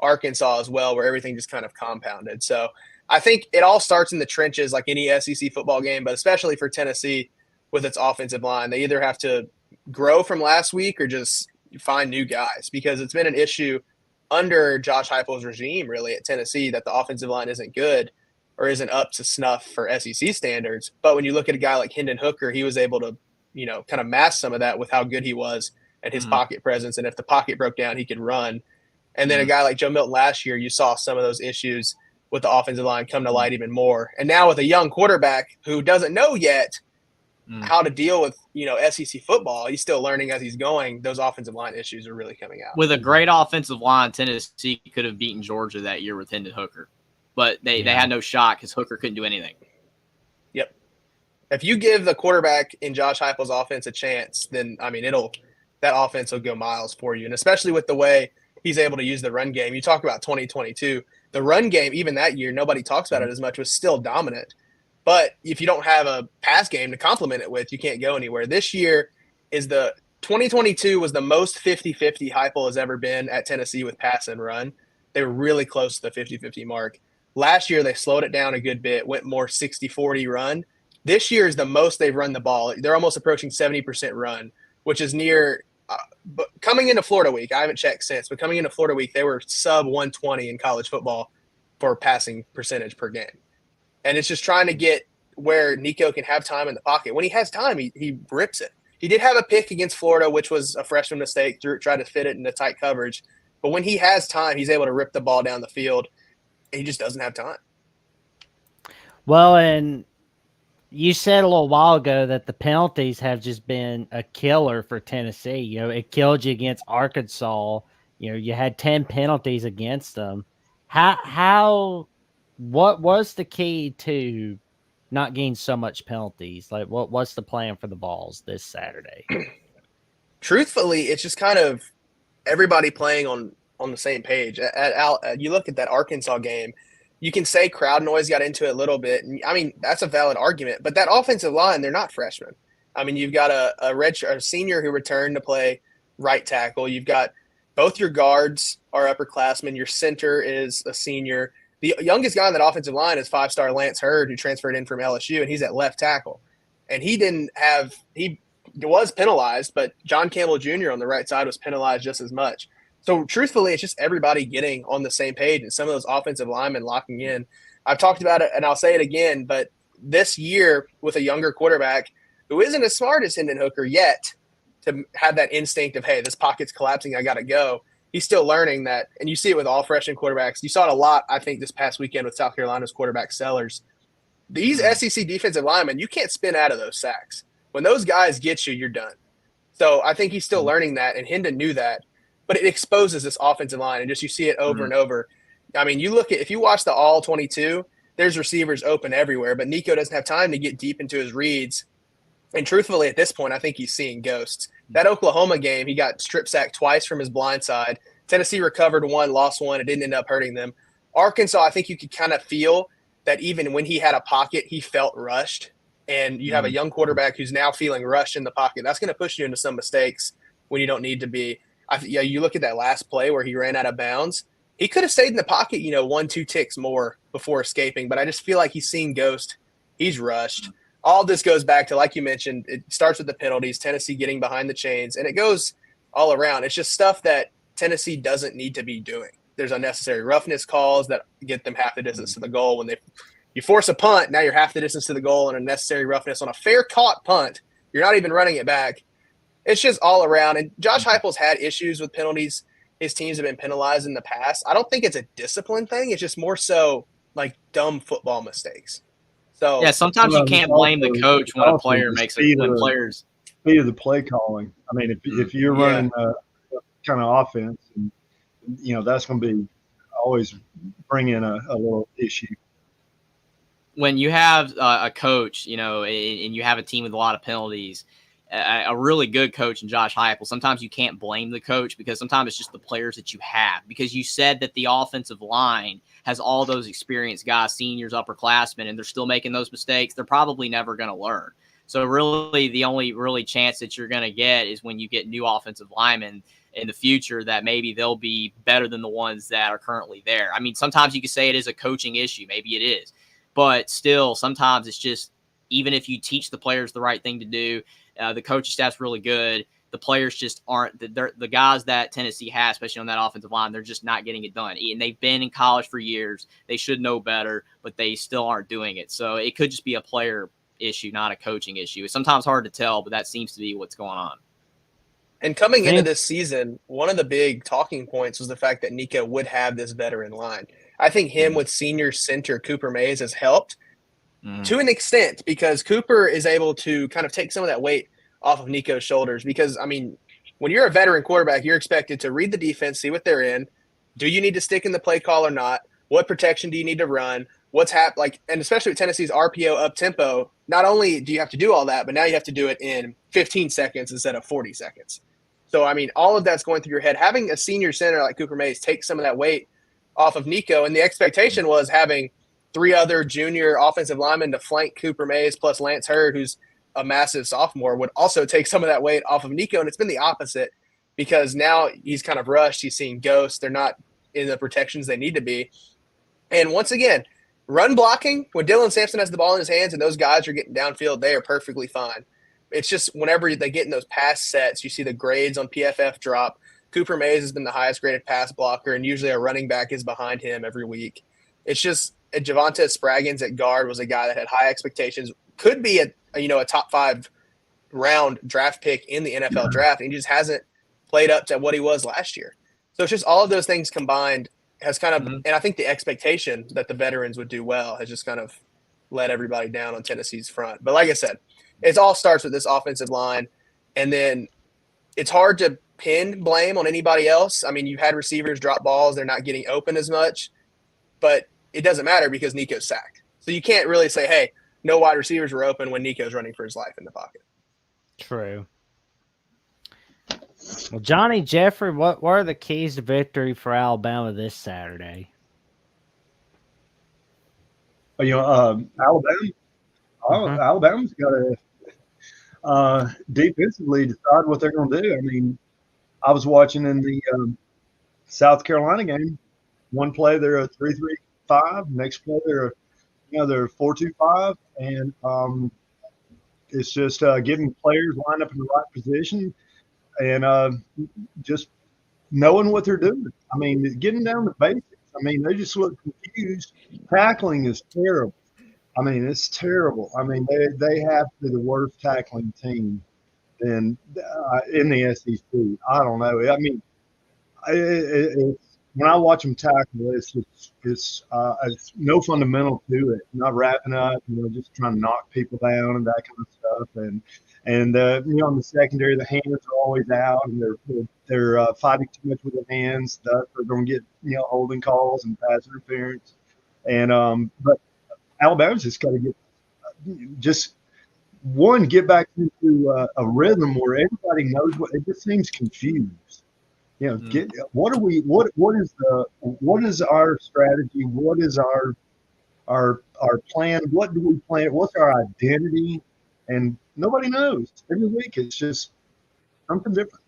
Arkansas as well, where everything just kind of compounded. So I think it all starts in the trenches like any SEC football game, but especially for Tennessee with its offensive line. They either have to grow from last week or just find new guys, because it's been an issue under Josh Heupel's regime really at Tennessee that the offensive line isn't good or isn't up to snuff for SEC standards. But when you look at a guy like Hendon Hooker, he was able to, kind of mask some of that with how good he was at his pocket presence. And if the pocket broke down, he could run. And then a guy like Joe Milton last year, you saw some of those issues with the offensive line come to light even more. And now with a young quarterback who doesn't know yet how to deal with, SEC football, he's still learning as he's going. Those offensive line issues are really coming out. With a great offensive line, Tennessee could have beaten Georgia that year with Hendon Hooker. But they had no shot because Hooker couldn't do anything. Yep. If you give the quarterback in Josh Heupel's offense a chance, then I mean that offense will go miles for you. And especially with the way he's able to use the run game. You talk about 2022. The run game, even that year, nobody talks about it as much, was still dominant. But if you don't have a pass game to complement it with, you can't go anywhere. This year is 2022 was the most 50-50 Heupel has ever been at Tennessee with pass and run. They were really close to the 50-50 mark. Last year, they slowed it down a good bit, went more 60-40 run. This year is the most they've run the ball. They're almost approaching 70% run, which is near but coming into Florida week, I haven't checked since, but coming into Florida week, they were sub 120 in college football for passing percentage per game. And it's just trying to get where Nico can have time in the pocket. When he has time, he rips it. He did have a pick against Florida, which was a freshman mistake, tried to fit it into tight coverage. But when he has time, he's able to rip the ball down the field. He just doesn't have time. Well, and you said a little while ago that the penalties have just been a killer for Tennessee. You know, it killed you against Arkansas. You know, you had 10 penalties against them. What was the key to not getting so much penalties? Like, what's the plan for the Vols this Saturday? Truthfully, it's just kind of everybody playing on the same page. You look at that Arkansas game, you can say crowd noise got into it a little bit. And I mean, that's a valid argument. But that offensive line, they're not freshmen. I mean, you've got a senior who returned to play right tackle. You've got both your guards are upperclassmen. Your center is a senior. The youngest guy on that offensive line is 5-star Lance Hurd, who transferred in from LSU, and he's at left tackle. And he was penalized, but John Campbell Jr. on the right side was penalized just as much. So truthfully, it's just everybody getting on the same page and some of those offensive linemen locking in. I've talked about it, and I'll say it again, but this year with a younger quarterback who isn't as smart as Hendon Hooker yet to have that instinct of, hey, this pocket's collapsing, I got to go. He's still learning that, and you see it with all freshman quarterbacks. You saw it a lot, I think, this past weekend with South Carolina's quarterback Sellers. These SEC defensive linemen, you can't spin out of those sacks. When those guys get you, you're done. So I think he's still learning that, and Hendon knew that. But it exposes this offensive line, and just you see it over and over. I mean, if you watch the all 22, there's receivers open everywhere, but Nico doesn't have time to get deep into his reads. And truthfully, at this point, I think he's seeing ghosts. That Oklahoma game, he got strip sacked twice from his blind side. Tennessee recovered one, lost one. It didn't end up hurting them. Arkansas, I think you could kind of feel that even when he had a pocket, he felt rushed. And you have a young quarterback who's now feeling rushed in the pocket. That's going to push you into some mistakes when you don't need to be. You look at that last play where he ran out of bounds. He could have stayed in the pocket, 1-2 ticks more before escaping, but I just feel like he's seeing ghost. He's rushed. All this goes back to, like you mentioned, it starts with the penalties, Tennessee getting behind the chains, and it goes all around. It's just stuff that Tennessee doesn't need to be doing. There's unnecessary roughness calls that get them half the distance to the goal. When you force a punt, now you're half the distance to the goal, and unnecessary roughness on a fair caught punt. You're not even running it back. It's just all around. And Josh Heupel's had issues with penalties. His teams have been penalized in the past. I don't think it's a discipline thing. It's just more so like dumb football mistakes. So yeah, sometimes you can't blame the coach when a player makes it. When players speed of the play calling. I mean, if you're running a kind of offense, and that's going to be always bring in a little issue. When you have a coach, and you have a team with a lot of penalties, a really good coach in Josh Heupel, sometimes you can't blame the coach because sometimes it's just the players that you have. Because you said that the offensive line has all those experienced guys, seniors, upperclassmen, and they're still making those mistakes. They're probably never going to learn. So really the only really chance that you're going to get is when you get new offensive linemen in the future that maybe they'll be better than the ones that are currently there. I mean, sometimes you could say it is a coaching issue. Maybe it is. But still, sometimes it's just, even if you teach the players the right thing to do, the coaching staff's really good. The players just aren't. The guys that Tennessee has, especially on that offensive line, they're just not getting it done. And they've been in college for years. They should know better, but they still aren't doing it. So it could just be a player issue, not a coaching issue. It's sometimes hard to tell, but that seems to be what's going on. And coming into this season, one of the big talking points was the fact that Nico would have this veteran line. I think him with senior center Cooper Mays has helped to an extent because Cooper is able to kind of take some of that weight off of Nico's shoulders. Because, I mean, when you're a veteran quarterback, you're expected to read the defense, see what they're in. Do you need to stick in the play call or not? What protection do you need to run? what's happened, like, and especially with Tennessee's RPO up tempo, not only do you have to do all that, but now you have to do it in 15 seconds instead of 40 seconds. So, I mean, all of that's going through your head. Having a senior center like Cooper Mays take some of that weight off of Nico, and the expectation was having 3 other junior offensive linemen to flank Cooper Mays plus Lance Hurd, who's a massive sophomore, would also take some of that weight off of Nico. And it's been the opposite because now he's kind of rushed. He's seeing ghosts. They're not in the protections they need to be. And once again, run blocking, when Dylan Sampson has the ball in his hands and those guys are getting downfield, they are perfectly fine. It's just whenever they get in those pass sets, you see the grades on PFF drop. Cooper Mays has been the highest graded pass blocker, and usually a running back is behind him every week. It's just Javonte Spraggins at guard was a guy that had high expectations, could be a top 5 round draft pick in the NFL draft, and he just hasn't played up to what he was last year. So it's just all of those things combined has kind of, and I think the expectation that the veterans would do well has just kind of let everybody down on Tennessee's front. But like I said, it all starts with this offensive line, and then it's hard to pin blame on anybody else. I mean, you've had receivers drop balls, they're not getting open as much, but it doesn't matter because Nico's sacked. So you can't really say, hey, no wide receivers were open when Nico's running for his life in the pocket. True. Well, Johnny Jeffrey, what are the keys to victory for Alabama this Saturday? Alabama. Alabama's got to defensively decide what they're going to do. I mean, I was watching in the South Carolina game. One play they're a 3-3-5. Next play they're 4-2-5, and it's just getting players lined up in the right position and just knowing what they're doing. I mean, getting down to basics. I mean, they just look confused. Tackling is terrible. I mean, it's terrible. I mean, they have to be the worst tackling team in the SEC. I don't know. I mean, when I watch them tackle, it's no fundamental to it. Not wrapping up, just trying to knock people down and that kind of stuff. And in the secondary, the hands are always out, and they're fighting too much with their hands. They're going to get holding calls and pass interference. And but Alabama's just got to get back into a rhythm where everybody knows what. It just seems confused. What is our strategy? What is our plan? What do we plan? What's our identity? And nobody knows. Every week it's just something different.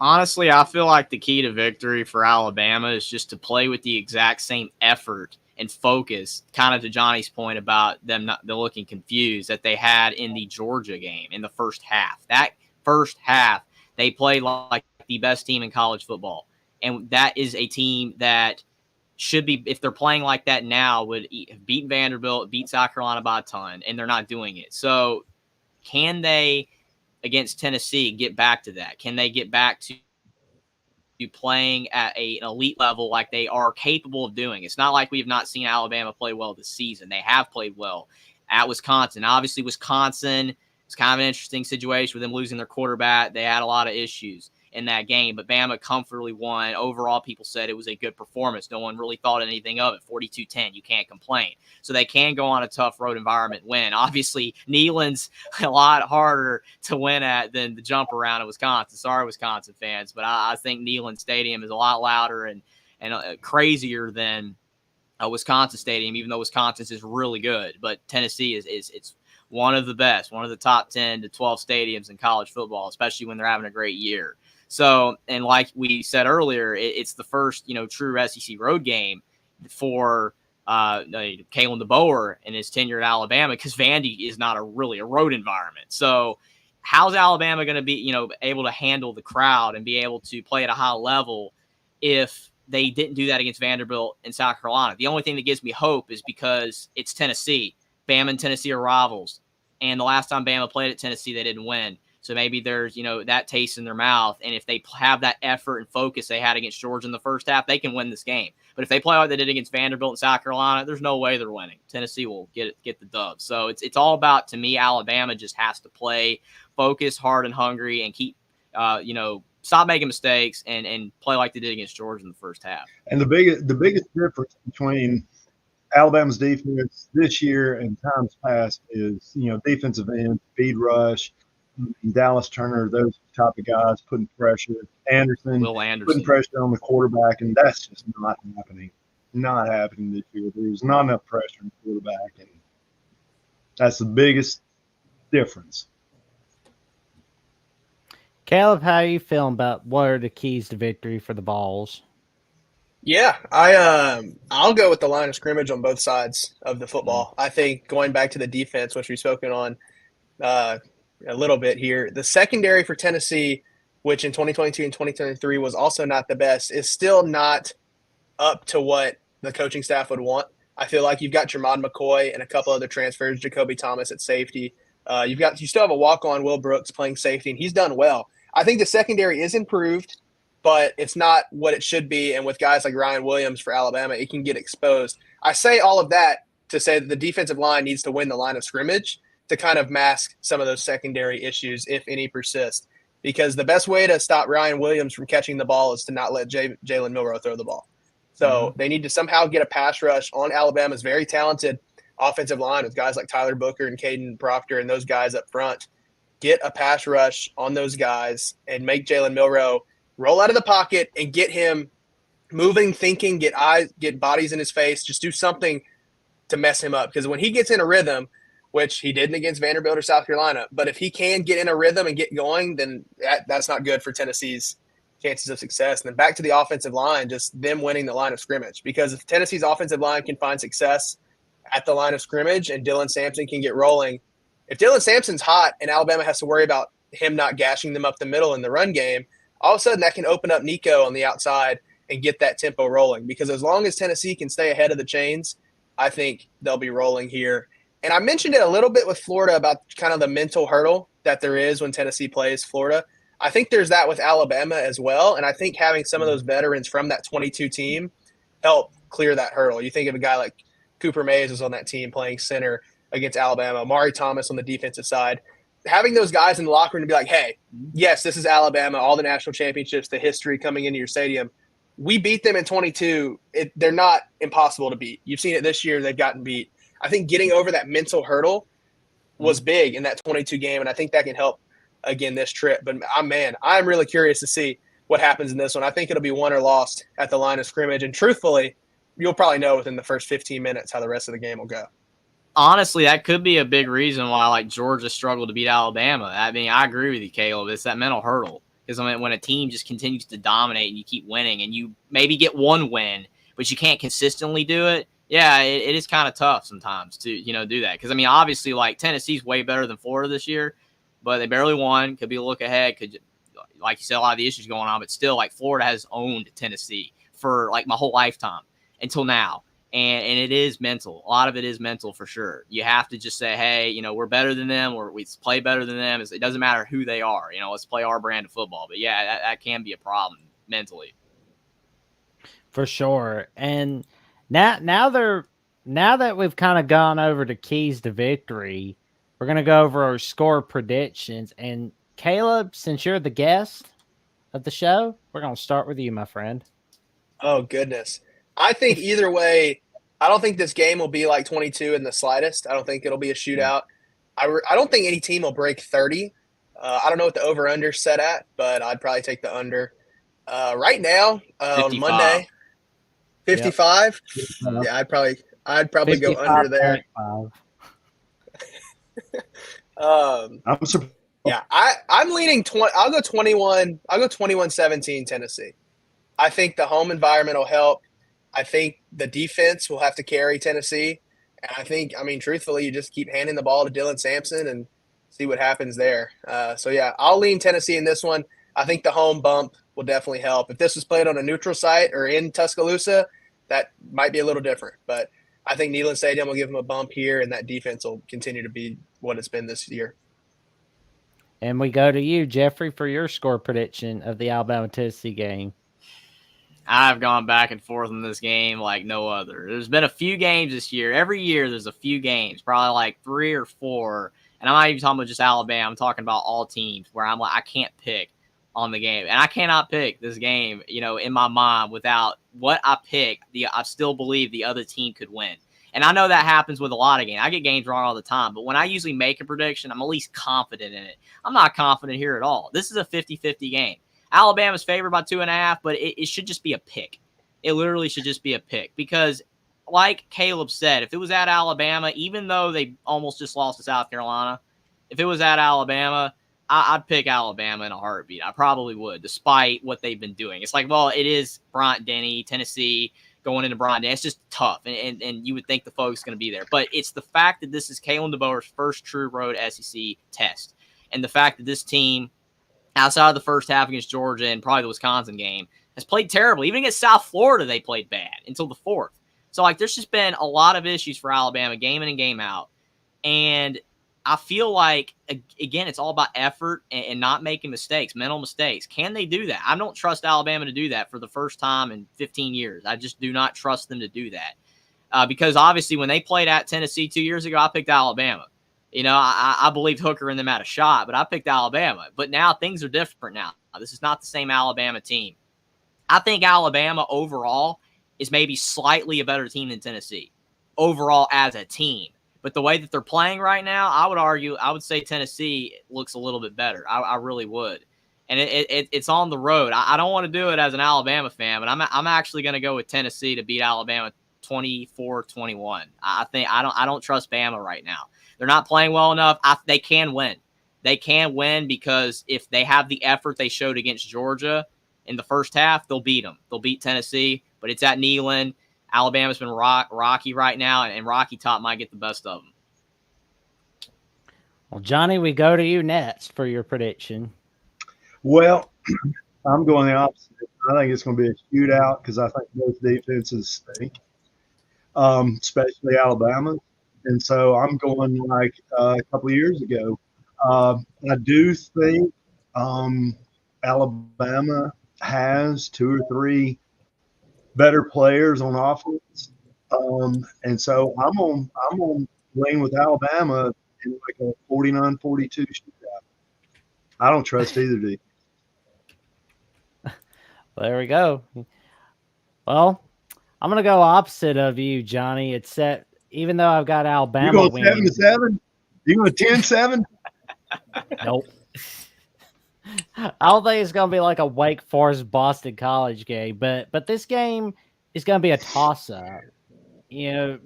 Honestly, I feel like the key to victory for Alabama is just to play with the exact same effort and focus, kind of to Johnny's point about they're looking confused, that they had in the Georgia game in the first half. That first half, they played like the best team in college football. And that is a team that should be, if they're playing like that now, would have beaten Vanderbilt, beat South Carolina by a ton, and they're not doing it. So can they, against Tennessee, get back to that? Can they get back to playing at an elite level like they are capable of doing? It's not like we have not seen Alabama play well this season. They have played well at Wisconsin. Obviously, Wisconsin is kind of an interesting situation with them losing their quarterback. They had a lot of issues in that game, but Bama comfortably won. Overall, people said it was a good performance. No one really thought anything of it. 42-10, you can't complain. So they can go on a tough road environment win. Obviously, Neyland's a lot harder to win at than the jump around at Wisconsin. Sorry, Wisconsin fans, but I think Neyland Stadium is a lot louder and crazier than Wisconsin Stadium, even though Wisconsin's is really good. But Tennessee it's one of the best, one of the top 10 to 12 stadiums in college football, especially when they're having a great year. So, and like we said earlier, it's the first, true SEC road game for Kalen DeBoer and his tenure at Alabama, because Vandy is not really a road environment. So how's Alabama going to be, able to handle the crowd and be able to play at a high level if they didn't do that against Vanderbilt and South Carolina? The only thing that gives me hope is because it's Tennessee. Bama and Tennessee are rivals. And the last time Bama played at Tennessee, they didn't win. So maybe there's, that taste in their mouth. And if they have that effort and focus they had against Georgia in the first half, they can win this game. But if they play like they did against Vanderbilt and South Carolina, there's no way they're winning. Tennessee will get the dub. So it's all about, to me, Alabama just has to play, focus, hard and hungry, and keep, stop making mistakes and play like they did against Georgia in the first half. And the biggest difference between Alabama's defense this year and times past is, defensive end, speed rush, Dallas Turner, those type of guys putting pressure. Anderson Will Anderson. putting pressure on the quarterback, and that's just not happening. Not happening this year. There's not enough pressure on the quarterback, and that's the biggest difference. Caleb, how are you feeling about what are the keys to victory for the Vols? Yeah, I'll go with the line of scrimmage on both sides of the football. I think going back to the defense, which we've spoken on a little bit here, the secondary for Tennessee, which in 2022 and 2023 was also not the best, is still not up to what the coaching staff would want. I feel like you've got Jermon McCoy and a couple other transfers, Jacoby Thomas at safety. You still have a walk-on Will Brooks playing safety, and he's done well. I think the secondary is improved, but it's not what it should be. And with guys like Ryan Williams for Alabama, it can get exposed. I say all of that to say that the defensive line needs to win the line of scrimmage to kind of mask some of those secondary issues, if any persist. Because the best way to stop Ryan Williams from catching the ball is to not let Jalen Milroe throw the ball. So they need to somehow get a pass rush on Alabama's very talented offensive line with guys like Tyler Booker and Caden Proctor and those guys up front. Get a pass rush on those guys and make Jalen Milroe roll out of the pocket and get him moving, thinking, get bodies in his face, just do something to mess him up. Because when he gets in a rhythm, which he didn't against Vanderbilt or South Carolina, but if he can get in a rhythm and get going, then that's not good for Tennessee's chances of success. And then back to the offensive line, just them winning the line of scrimmage. Because if Tennessee's offensive line can find success at the line of scrimmage and Dylan Sampson can get rolling, if Dylan Sampson's hot and Alabama has to worry about him not gashing them up the middle in the run game, all of a sudden that can open up Nico on the outside and get that tempo rolling. Because as long as Tennessee can stay ahead of the chains, I think they'll be rolling here. And I mentioned it a little bit with Florida about kind of the mental hurdle that there is when Tennessee plays Florida. I think there's that with Alabama as well. And I think having some of those veterans from that 22 team help clear that hurdle. You think of a guy like Cooper Mays was on that team playing center against Alabama, Amari Thomas on the defensive side. Having those guys in the locker room to be like, hey, yes, this is Alabama, all the national championships, the history coming into your stadium. We beat them in 22. They're not impossible to beat. You've seen it this year. They've gotten beat. I think getting over that mental hurdle was big in that 22 game, and I think that can help again this trip. But, I'm really curious to see what happens in this one. I think it'll be won or lost at the line of scrimmage. And truthfully, you'll probably know within the first 15 minutes how the rest of the game will go. Honestly, that could be a big reason why Georgia struggled to beat Alabama. I mean, I agree with you, Caleb. It's that mental hurdle. Because when a team just continues to dominate and you keep winning and you maybe get one win, but you can't consistently do it, yeah, it is kind of tough sometimes to, do that. Because, obviously, Tennessee's way better than Florida this year, but they barely won. Could be a look ahead. Could, like you said, a lot of the issues going on. But still, Florida has owned Tennessee for, my whole lifetime until now. And it is mental. A lot of it is mental for sure. You have to just say, hey, we're better than them or we play better than them. It doesn't matter who they are. Let's play our brand of football. But, yeah, that can be a problem mentally. For sure. And now that we've kind of gone over the keys to victory, we're going to go over our score predictions. And, Caleb, since you're the guest of the show, we're going to start with you, my friend. Oh, goodness. I think either way, I don't think this game will be like 22 in the slightest. I don't think it'll be a shootout. I don't think any team will break 30. I don't know what the over-under set at, but I'd probably take the under. Right now, on Monday, 55. Yep. Yeah, I'd probably go under there. I'm surprised. Yeah, I'm leaning 20. I'll go 21. I'll go 21-17 Tennessee. I think the home environment will help. I think the defense will have to carry Tennessee. And I think, truthfully, you just keep handing the ball to Dylan Sampson and see what happens there. I'll lean Tennessee in this one. I think the home bump will definitely help. If this was played on a neutral site or in Tuscaloosa, that might be a little different. But I think Neyland Stadium will give them a bump here, and that defense will continue to be what it's been this year. And we go to you, Jeffrey, for your score prediction of the Alabama-Tennessee game. I've gone back and forth in this game like no other. There's been a few games this year. Every year there's a few games, probably 3 or 4. And I'm not even talking about just Alabama. I'm talking about all teams where I'm I can't pick on the game. And I cannot pick this game, in my mind without what I pick. I still believe the other team could win. And I know that happens with a lot of games. I get games wrong all the time, but when I usually make a prediction, I'm at least confident in it. I'm not confident here at all. This is a 50-50 game. Alabama's favored by 2.5, but it should just be a pick. It literally should just be a pick because, like Caleb said, if it was at Alabama, even though they almost just lost to South Carolina, if it was at Alabama, I'd pick Alabama in a heartbeat. I probably would, despite what they've been doing. It's like, well, it is Bryant-Denny, Tennessee, going into Bryant-Denny. It's just tough, and you would think the focus is going to be there. But it's the fact that this is Kalen DeBoer's first true road SEC test, and the fact that this team, outside of the first half against Georgia and probably the Wisconsin game, has played terribly. Even against South Florida, they played bad until the fourth. So, like, there's just been a lot of issues for Alabama game in and game out. And I feel like, again, it's all about effort and not making mistakes, mental mistakes. Can they do that? I don't trust Alabama to do that for the first time in 15 years. I just do not trust them to do that. Because, obviously, when they played at Tennessee 2 years ago, I picked Alabama. You know, I believed Hooker and them had a shot, but I picked Alabama. But now things are different now. This is not the same Alabama team. I think Alabama overall is maybe slightly a better team than Tennessee overall as a team. But the way that they're playing right now, I would say Tennessee looks a little bit better. I really would. And it's on the road. I don't want to do it as an Alabama fan, but I'm actually going to go with Tennessee to beat Alabama 24-21. I don't trust Bama right now. They're not playing well enough. They can win. They can win because if they have the effort they showed against Georgia in the first half, they'll beat them. They'll beat Tennessee, but it's at Neyland. Alabama's been rocky right now, and Rocky Top might get the best of them. Well, Johnny, we go to you next for your prediction. Well, I'm going the opposite. I think it's going to be a shootout because I think both defenses stink, especially Alabama. And so I'm going like a couple of years ago. I do think Alabama has 2 or 3 better players on offense, and so I'm on lean with Alabama in like a 49-42 shootout. I don't trust either team. There we go. Well, I'm gonna go opposite of you, Johnny. It's set. Even though I've got Alabama, You going 7-7? You going 10-7? Nope. I don't think it's going to be like a Wake Forest Boston College game, but this game is going to be a toss-up. You know,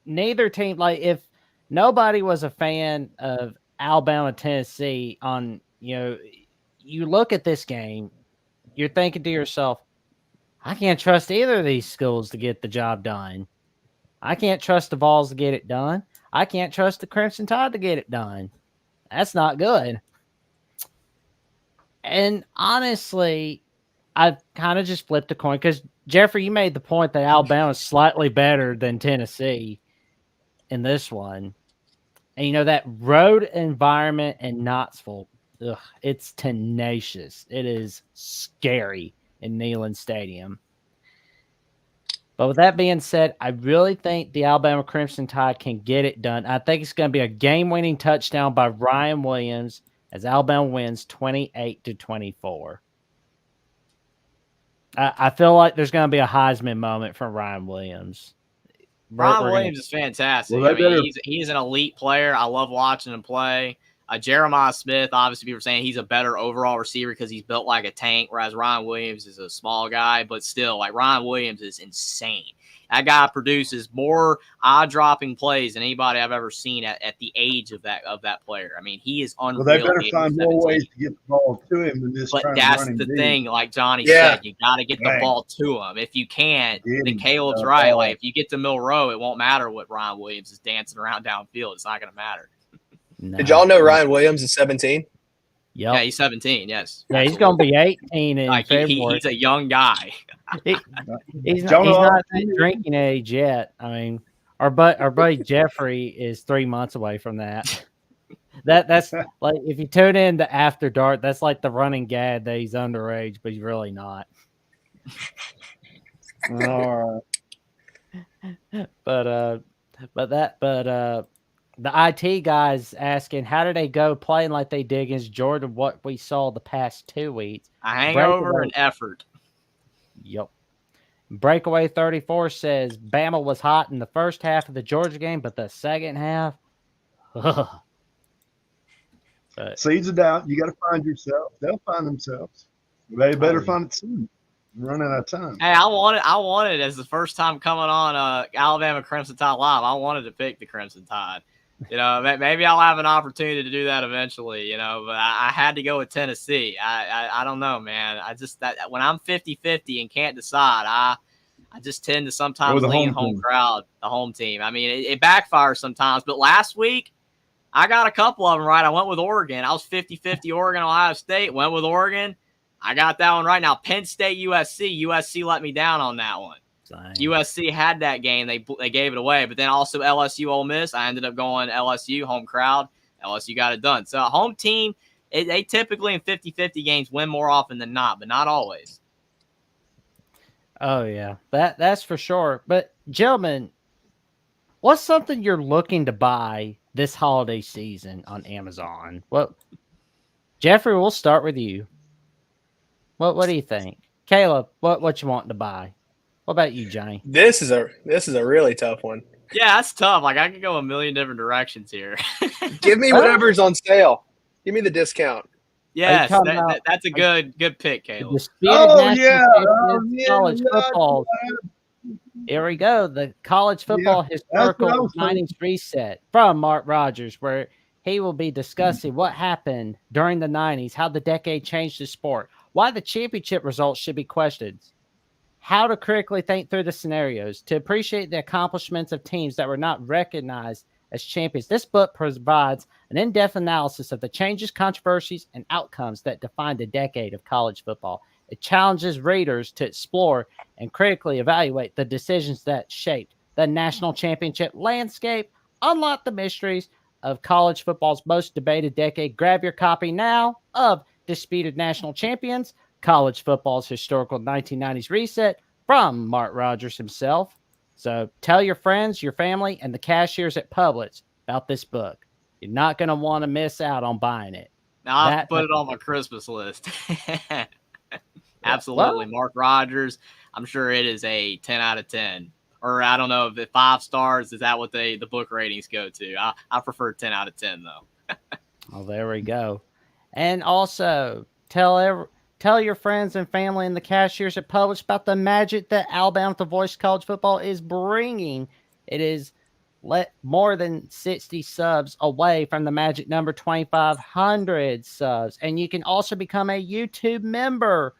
neither team, like if nobody was a fan of Alabama, Tennessee you look at this game, you're thinking to yourself, I can't trust either of these schools to get the job done. I can't trust the Vols to get it done. I can't trust the Crimson Tide to get it done. That's not good. And honestly, I kind of just flipped a coin because, Jeffrey, you made the point that Alabama is slightly better than Tennessee in this one. And, that road environment in Knoxville, it's tenacious. It is scary in Neyland Stadium. But with that being said, I really think the Alabama Crimson Tide can get it done. I think it's going to be a game-winning touchdown by Ryan Williams as Alabama wins 28-24. I feel like there's going to be a Heisman moment from Ryan Williams. Ryan Williams is fantastic. Well, he's an elite player. I love watching him play. Jeremiah Smith, obviously, people are saying he's a better overall receiver because he's built like a tank, whereas Ryan Williams is a small guy. But still, like Ryan Williams is insane. That guy produces more eye-dropping plays than anybody I've ever seen at the age of that player. I mean, he is unreal. Well, they better find more ways to get the ball to him than this. But that's the thing, like Johnny said, you got to get the ball to him. If you can't, then Caleb's right. Like if you get to Milroe, it won't matter what Ryan Williams is dancing around downfield. It's not going to matter. No. Did y'all know Ryan Williams is 17? Yeah, he's 17. Yes. Yeah, he's going to be 18 in February. He's a young guy. He's not drinking age yet. I mean, our buddy Jeffrey is 3 months away from that. That's like if you tune in to After Dark, that's like the running gag that he's underage, but he's really not. All right. But the IT guys asking, how did they go playing like they did against Georgia, what we saw the past 2 weeks? A hangover and effort. Yep. Breakaway 34 says Bama was hot in the first half of the Georgia game, but the second half, ugh. But, Seeds of doubt. You got to find yourself. They'll find themselves. They better yeah. find it soon. I'm running out of time. Hey, I wanted as the first time coming on Alabama Crimson Tide Live, I wanted to pick the Crimson Tide. You know, maybe I'll have an opportunity to do that eventually, you know, but I had to go with Tennessee. I don't know, man. When I'm 50-50 and can't decide, I just tend to sometimes lean home crowd, the home team. I mean, it backfires sometimes, but last week I got a couple of them right. I went with Oregon. I was 50-50 Oregon, Ohio State. Went with Oregon. I got that one right. Now, Penn State, USC. USC let me down on that one. Dang. USC had that game. They gave it away. But then also LSU, Ole Miss. I ended up going LSU, home crowd. LSU got it done. So a home team, they typically in 50-50 games win more often than not, but not always. Oh, yeah. That's for sure. But, gentlemen, what's something you're looking to buy this holiday season on Amazon? Well, Jeffrey, we'll start with you. What do you think? Caleb, what you want to buy? What about you, Johnny? This is a really tough one. Yeah, that's tough. Like I could go a million different directions here. Give me whatever's on sale. Give me the discount. Yes, that's a good pick, Caleb. College football. Here we go. The college football historical 90s reset from Mark Rogers, where he will be discussing what happened during the 90s, how the decade changed the sport, why the championship results should be questioned, how to critically think through the scenarios, to appreciate the accomplishments of teams that were not recognized as champions. This book provides an in-depth analysis of the changes, controversies, and outcomes that defined a decade of college football. It challenges readers to explore and critically evaluate the decisions that shaped the national championship landscape, unlock the mysteries of college football's most debated decade. Grab your copy now of Disputed National Champions, College Football's Historical 1990s Reset from Mark Rogers himself. So tell your friends, your family, and the cashiers at Publix about this book. You're not going to want to miss out on buying it. Now I have to put it on my Christmas list. Absolutely. Well, Mark Rogers, I'm sure it is a 10 out of 10. Or I don't know if 5 stars, is that what the book ratings go to? I prefer 10 out of 10, though. Well, there we go. And also, tell your friends and family and the cashiers at Publix about the magic that Alabama The Voice College Football is bringing. It is more than 60 subs away from the magic number 2,500 subs. And you can also become a YouTube member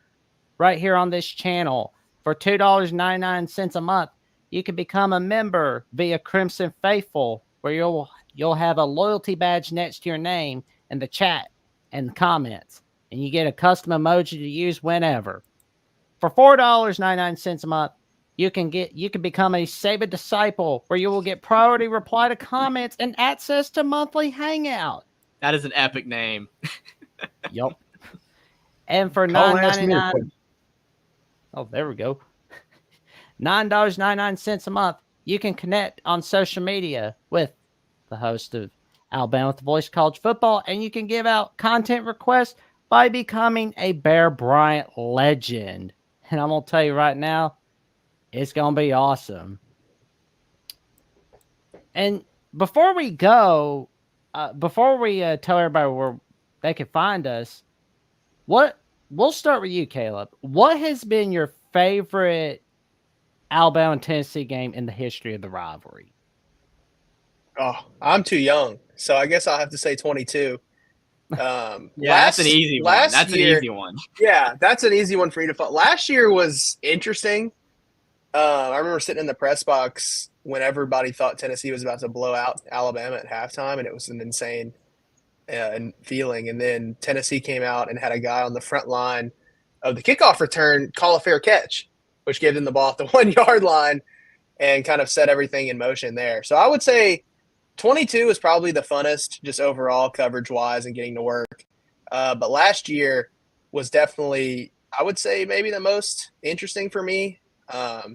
right here on this channel. For $2.99 a month, you can become a member via Crimson Faithful, where you'll have a loyalty badge next to your name in the chat and the comments. And you get a custom emoji to use whenever. For $4.99 a month, you can become a Save a Disciple, where you will get priority reply to comments and access to monthly hangout. That is an epic name. Yup. And for $9.99, oh, there we go. $9.99 a month, you can connect on social media with the host of Alabama The Voice College Football, and you can give out content requests by becoming a Bear Bryant legend. And I'm going to tell you right now, it's going to be awesome. And before we go, tell everybody where they can find us, we'll start with you, Caleb. What has been your favorite Alabama and Tennessee game in the history of the rivalry? Oh, I'm too young, so I guess I'll have to say 22. That's an easy one. That's an easy one. Yeah, that's an easy one for you to follow. Last year was interesting. I remember sitting in the press box when everybody thought Tennessee was about to blow out Alabama at halftime, and it was an insane feeling. And then Tennessee came out and had a guy on the front line of the kickoff return call a fair catch, which gave them the ball at the 1 yard line and kind of set everything in motion there. So I would say 22 is probably the funnest, just overall coverage-wise and getting to work. But last year was definitely, I would say, maybe the most interesting for me,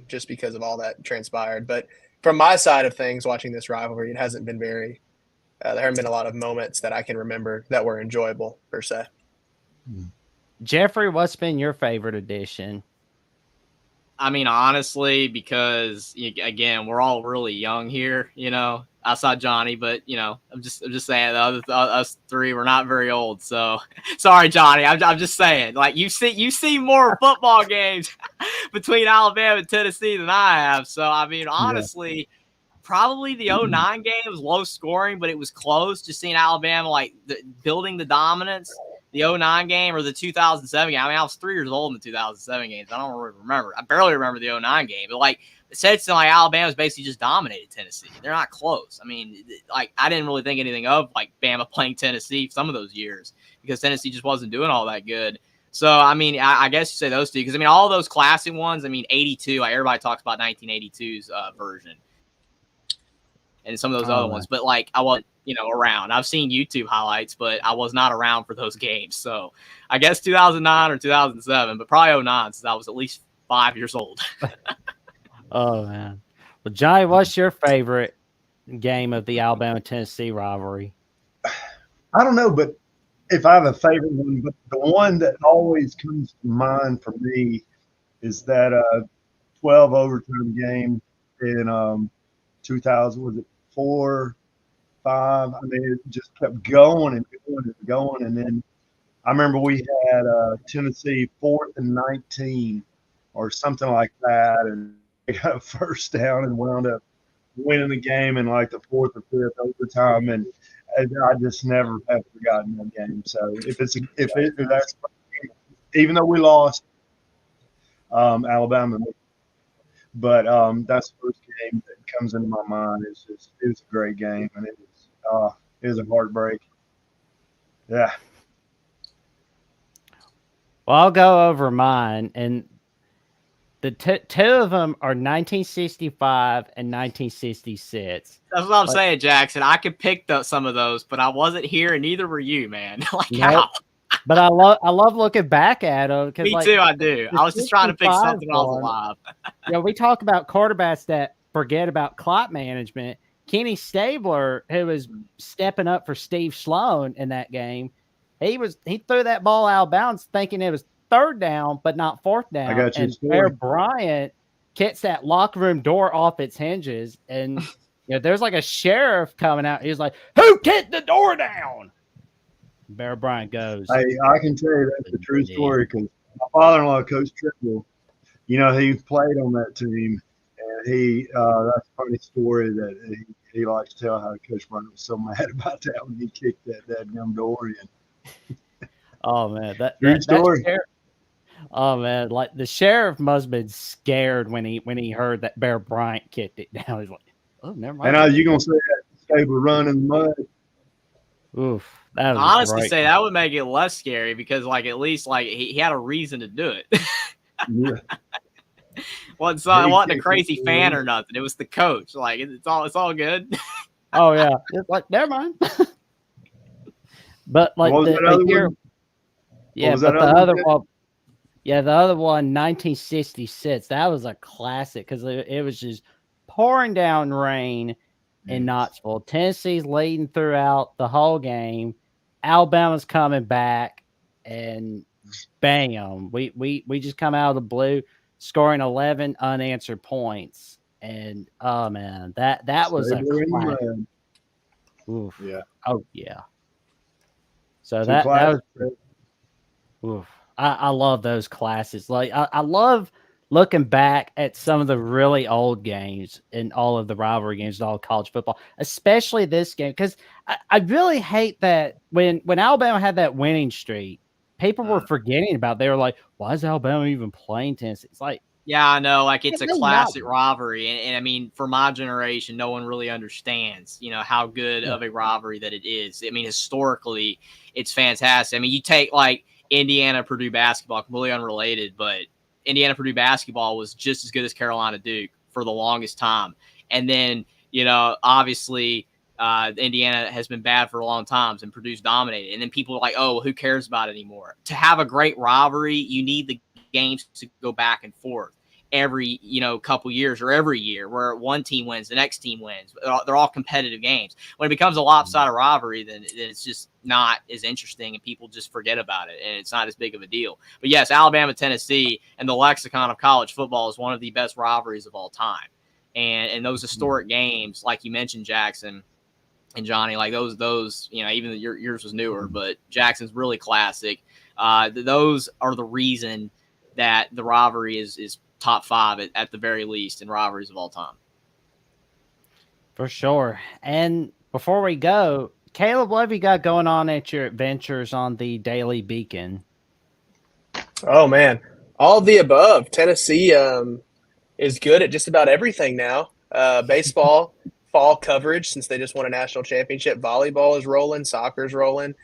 just because of all that transpired. But from my side of things, watching this rivalry, it hasn't been there haven't been a lot of moments that I can remember that were enjoyable, per se. Jeffrey, what's been your favorite edition? I mean, honestly, because again, we're all really young here, outside Johnny, but I'm just saying us three, we're not very old. So sorry, Johnny. I'm just saying, like you see more football games between Alabama and Tennessee than I have. So I mean, honestly, probably the 09 game was low scoring, but it was close. Just seeing Alabama building the dominance. The 09 game or the 2007 game. I mean, I was 3 years old in the 2007 games. I don't really remember. I barely remember the 09 game. But essentially, Alabama's basically just dominated Tennessee. They're not close. I mean, I didn't really think anything of Bama playing Tennessee some of those years because Tennessee just wasn't doing all that good. So I mean, I guess you say those two because I mean, all those classic ones. I mean, 82. Everybody talks about 1982's version. And some of those other ones, but I wasn't, around. I've seen YouTube highlights, but I was not around for those games. So I guess 2009 or 2007, but probably 09 since I was at least 5 years old. Oh man. Well, Johnny, what's your favorite game of the Alabama-Tennessee rivalry? I don't know, but if I have a favorite one, but the one that always comes to mind for me is that 12 overtime game in 2000. Was it 4, 5? I mean, it just kept going and going and going. And then I remember we had Tennessee 4th and 19 or something like that, and they got a first down and wound up winning the game in the 4th or 5th overtime. And I just never have forgotten that game. So if that's, even though we lost, Alabama, but that's the first game that comes into my mind. It was a great game, and it was a heartbreak. Yeah. Well, I'll go over mine, and the two of them are 1965 and 1966. That's what I'm saying, Jackson. I could pick some of those, but I wasn't here, and neither were you, man. How? But I love looking back at them. Me too, I do. I was just trying to pick something when I was alive. We talk about quarterbacks that forget about clock management. Kenny Stabler, who was stepping up for Steve Sloan in that game, he threw that ball out of bounds thinking it was 3rd down, but not 4th down. I got you. And Bear Bryant kicks that locker room door off its hinges, and there's a sheriff coming out. He's like, "Who kicked the door down?" Bear Bryant goes, Hey, I can tell you that's a true story because my father-in-law, Coach Triple, he played on that team, and that's a funny story that he likes to tell how Coach Bryant was so mad about that when he kicked that dadgum door in. Oh man, true story. Oh man, the sheriff must have been scared when he heard that Bear Bryant kicked it down. He's like, "Oh, never mind." And are you gonna say that Stabler run in the mud? Oof. That was honestly say that would make it less scary because at least he had a reason to do it. Yeah. wasn't a crazy fan or nothing. It was the coach. It's all good. Oh yeah. It's never mind. But the year, the other one. Yeah, the other one, 1966. That was a classic because it was just pouring down rain in Knoxville. Tennessee's leading throughout the whole game. Alabama's coming back, and bam, we just come out of the blue, scoring 11 unanswered points. And oh man, that was a classic. Oof. Yeah. Oh yeah. So that was. Oof. I love those classics. I love looking back at some of the really old games in all of the rivalry games in all college football, especially this game, because I really hate that when Alabama had that winning streak, people were forgetting about. They were like, "Why is Alabama even playing Tennessee?" It's like, yeah, I know, it's a classic rivalry, and I mean, for my generation, no one really understands, how good of a rivalry that it is. I mean, historically, it's fantastic. I mean, you take Indiana Purdue basketball, completely unrelated, but Indiana Purdue basketball was just as good as Carolina Duke for the longest time. And then, obviously Indiana has been bad for a long time and Purdue's dominated. And then people are like, oh, well, who cares about it anymore? To have a great rivalry, you need the games to go back and forth. every couple years or every year where one team wins, the next team wins. They're all competitive games. When it becomes a lopsided rivalry, then it's just not as interesting, and people just forget about it, and it's not as big of a deal. But yes, Alabama, Tennessee, and the lexicon of college football is one of the best rivalries of all time. And those historic games, like you mentioned, Jackson and Johnny, like those even yours was newer, but Jackson's really classic. Those are the reason that the rivalry is top 5 at the very least in rivalries of all time. For sure. And before we go, Caleb, what have you got going on at your adventures on the Daily Beacon? Oh, man. All of the above. Tennessee is good at just about everything now. Baseball, fall coverage, since they just won a national championship. Volleyball is rolling. Soccer's rolling.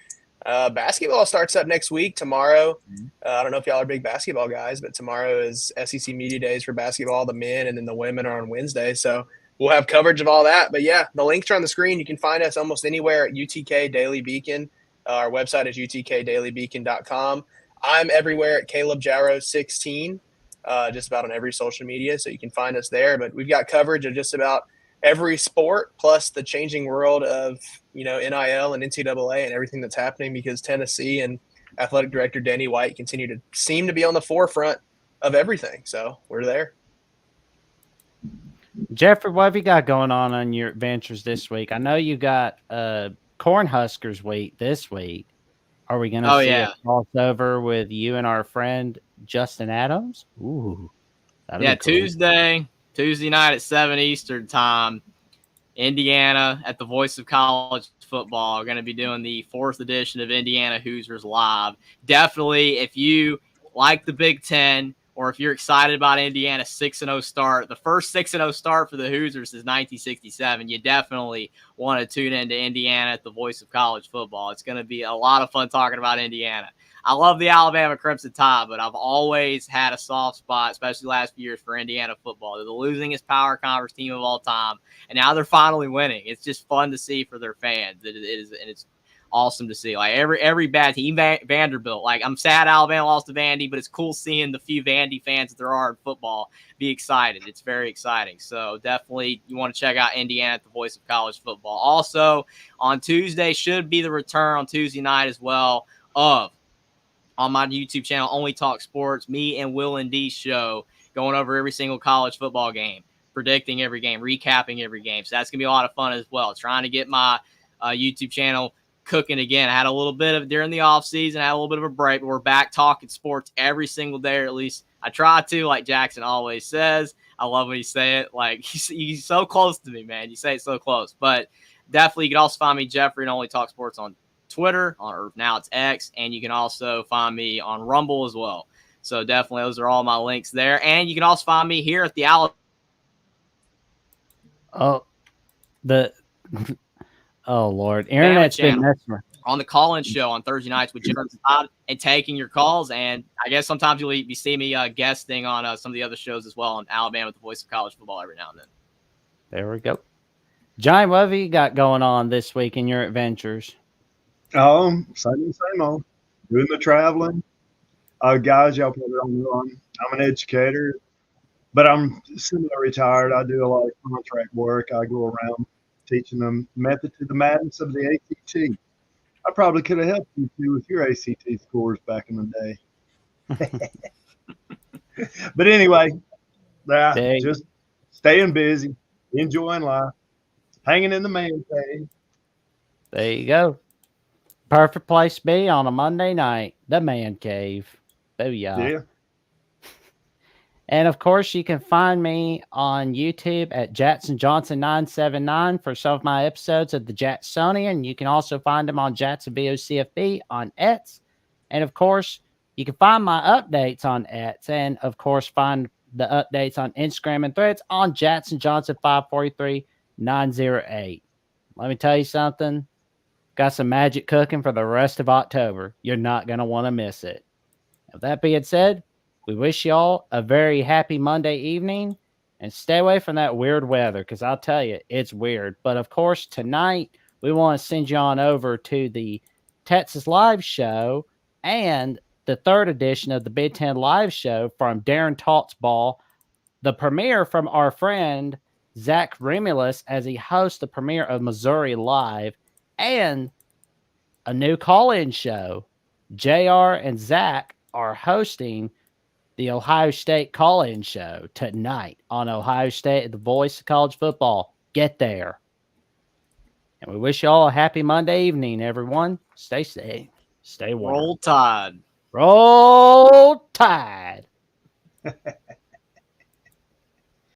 Basketball starts up next week, tomorrow. I don't know if y'all are big basketball guys, but tomorrow is SEC Media Days for basketball, the men, and then the women are on Wednesday. So we'll have coverage of all that. But, yeah, the links are on the screen. You can find us almost anywhere at UTK Daily Beacon. Our website is utkdailybeacon.com. I'm everywhere at Caleb Jarrow 16, just about on every social media, so you can find us there. But we've got coverage of just about every sport, plus the changing world of NIL and NCAA and everything that's happening, because Tennessee and athletic director Danny White continue to seem to be on the forefront of everything. So we're there. Jeffrey, what have you got going on your adventures this week? I know you got Cornhuskers week this week. Are we going to see a crossover with you and our friend Justin Adams? Ooh, yeah, cool. Tuesday night at 7 Eastern time, Indiana at the Voice of College Football are going to be doing the 4th edition of Indiana Hoosiers Live. Definitely, if you like the Big Ten, or if you're excited about Indiana's 6-0 start, the first 6-0 start for the Hoosiers is 1967. You definitely want to tune into Indiana at the Voice of College Football. It's going to be a lot of fun talking about Indiana. I love the Alabama Crimson Tide, but I've always had a soft spot, especially last few years, for Indiana football. They're the losingest power conference team of all time, and now they're finally winning. It's just fun to see for their fans. It's awesome to see. Like every bad team, Vanderbilt. Like, I'm sad Alabama lost to Vandy, but it's cool seeing the few Vandy fans that there are in football be excited. It's very exciting. So definitely you want to check out Indiana at the Voice of College Football. Also on Tuesday should be the return on Tuesday night as well of, on my YouTube channel, Only Talk Sports, me and Will and D's show, going over every single college football game, predicting every game, recapping every game. So that's going to be a lot of fun as well. Trying to get my YouTube channel cooking again. I had a little bit of, during the off season, I had a little bit of a break, but we're back talking sports every single day, or at least I try to, like Jackson always says. I love when you say it. Like, he's so close to me, man. You say it so close. But definitely, you can also find me, Jeffrey, and Only Talk Sports on Twitter, or now it's X, and you can also find me on Rumble as well. So definitely, those are all my links there. And you can also find me here at the Oh, Lord. Internet's been messing on the call-in show on Thursday nights with Gerard and taking your calls. And I guess sometimes you'll see me guesting on some of the other shows as well on Alabama with the Voice of College Football every now and then. There we go. Johnny, what have you got going on this week in your adventures? Same old. Doing the traveling. Guys, y'all probably don't know I'm an educator, but I'm semi-retired. I do a lot of contract work. I go around teaching them method to the madness of the ACT. I probably could have helped you too with your ACT scores back in the day. But anyway, just staying busy, enjoying life, hanging in the man cave. There you go. Perfect place to be on a Monday night, the man cave. Booyah. Yeah. And of course, you can find me on YouTube at Jackson Johnson 979 for some of my episodes of the Jacksonian. You can also find them on Jackson BOCFB on X. And of course, you can find my updates on X, and of course, find the updates on Instagram and Threads on Jackson Johnson 543908. Let me tell you something. Got some magic cooking for the rest of October. You're not going to want to miss it. With that being said, we wish y'all a very happy Monday evening, and stay away from that weird weather, because I'll tell you, it's weird. But of course, tonight, we want to send you on over to the Texas Live Show and the 3rd edition of the Big Ten Live Show from Darren Talks Ball the premiere from our friend Zach Remulus as he hosts the premiere of Missouri Live, and a new call-in show. JR and Zach are hosting the Ohio State call-in show tonight on Ohio State, the voice of college football. Get there. And we wish you all a happy Monday evening, everyone. Stay safe. Stay warm. Roll Tide. Roll Tide.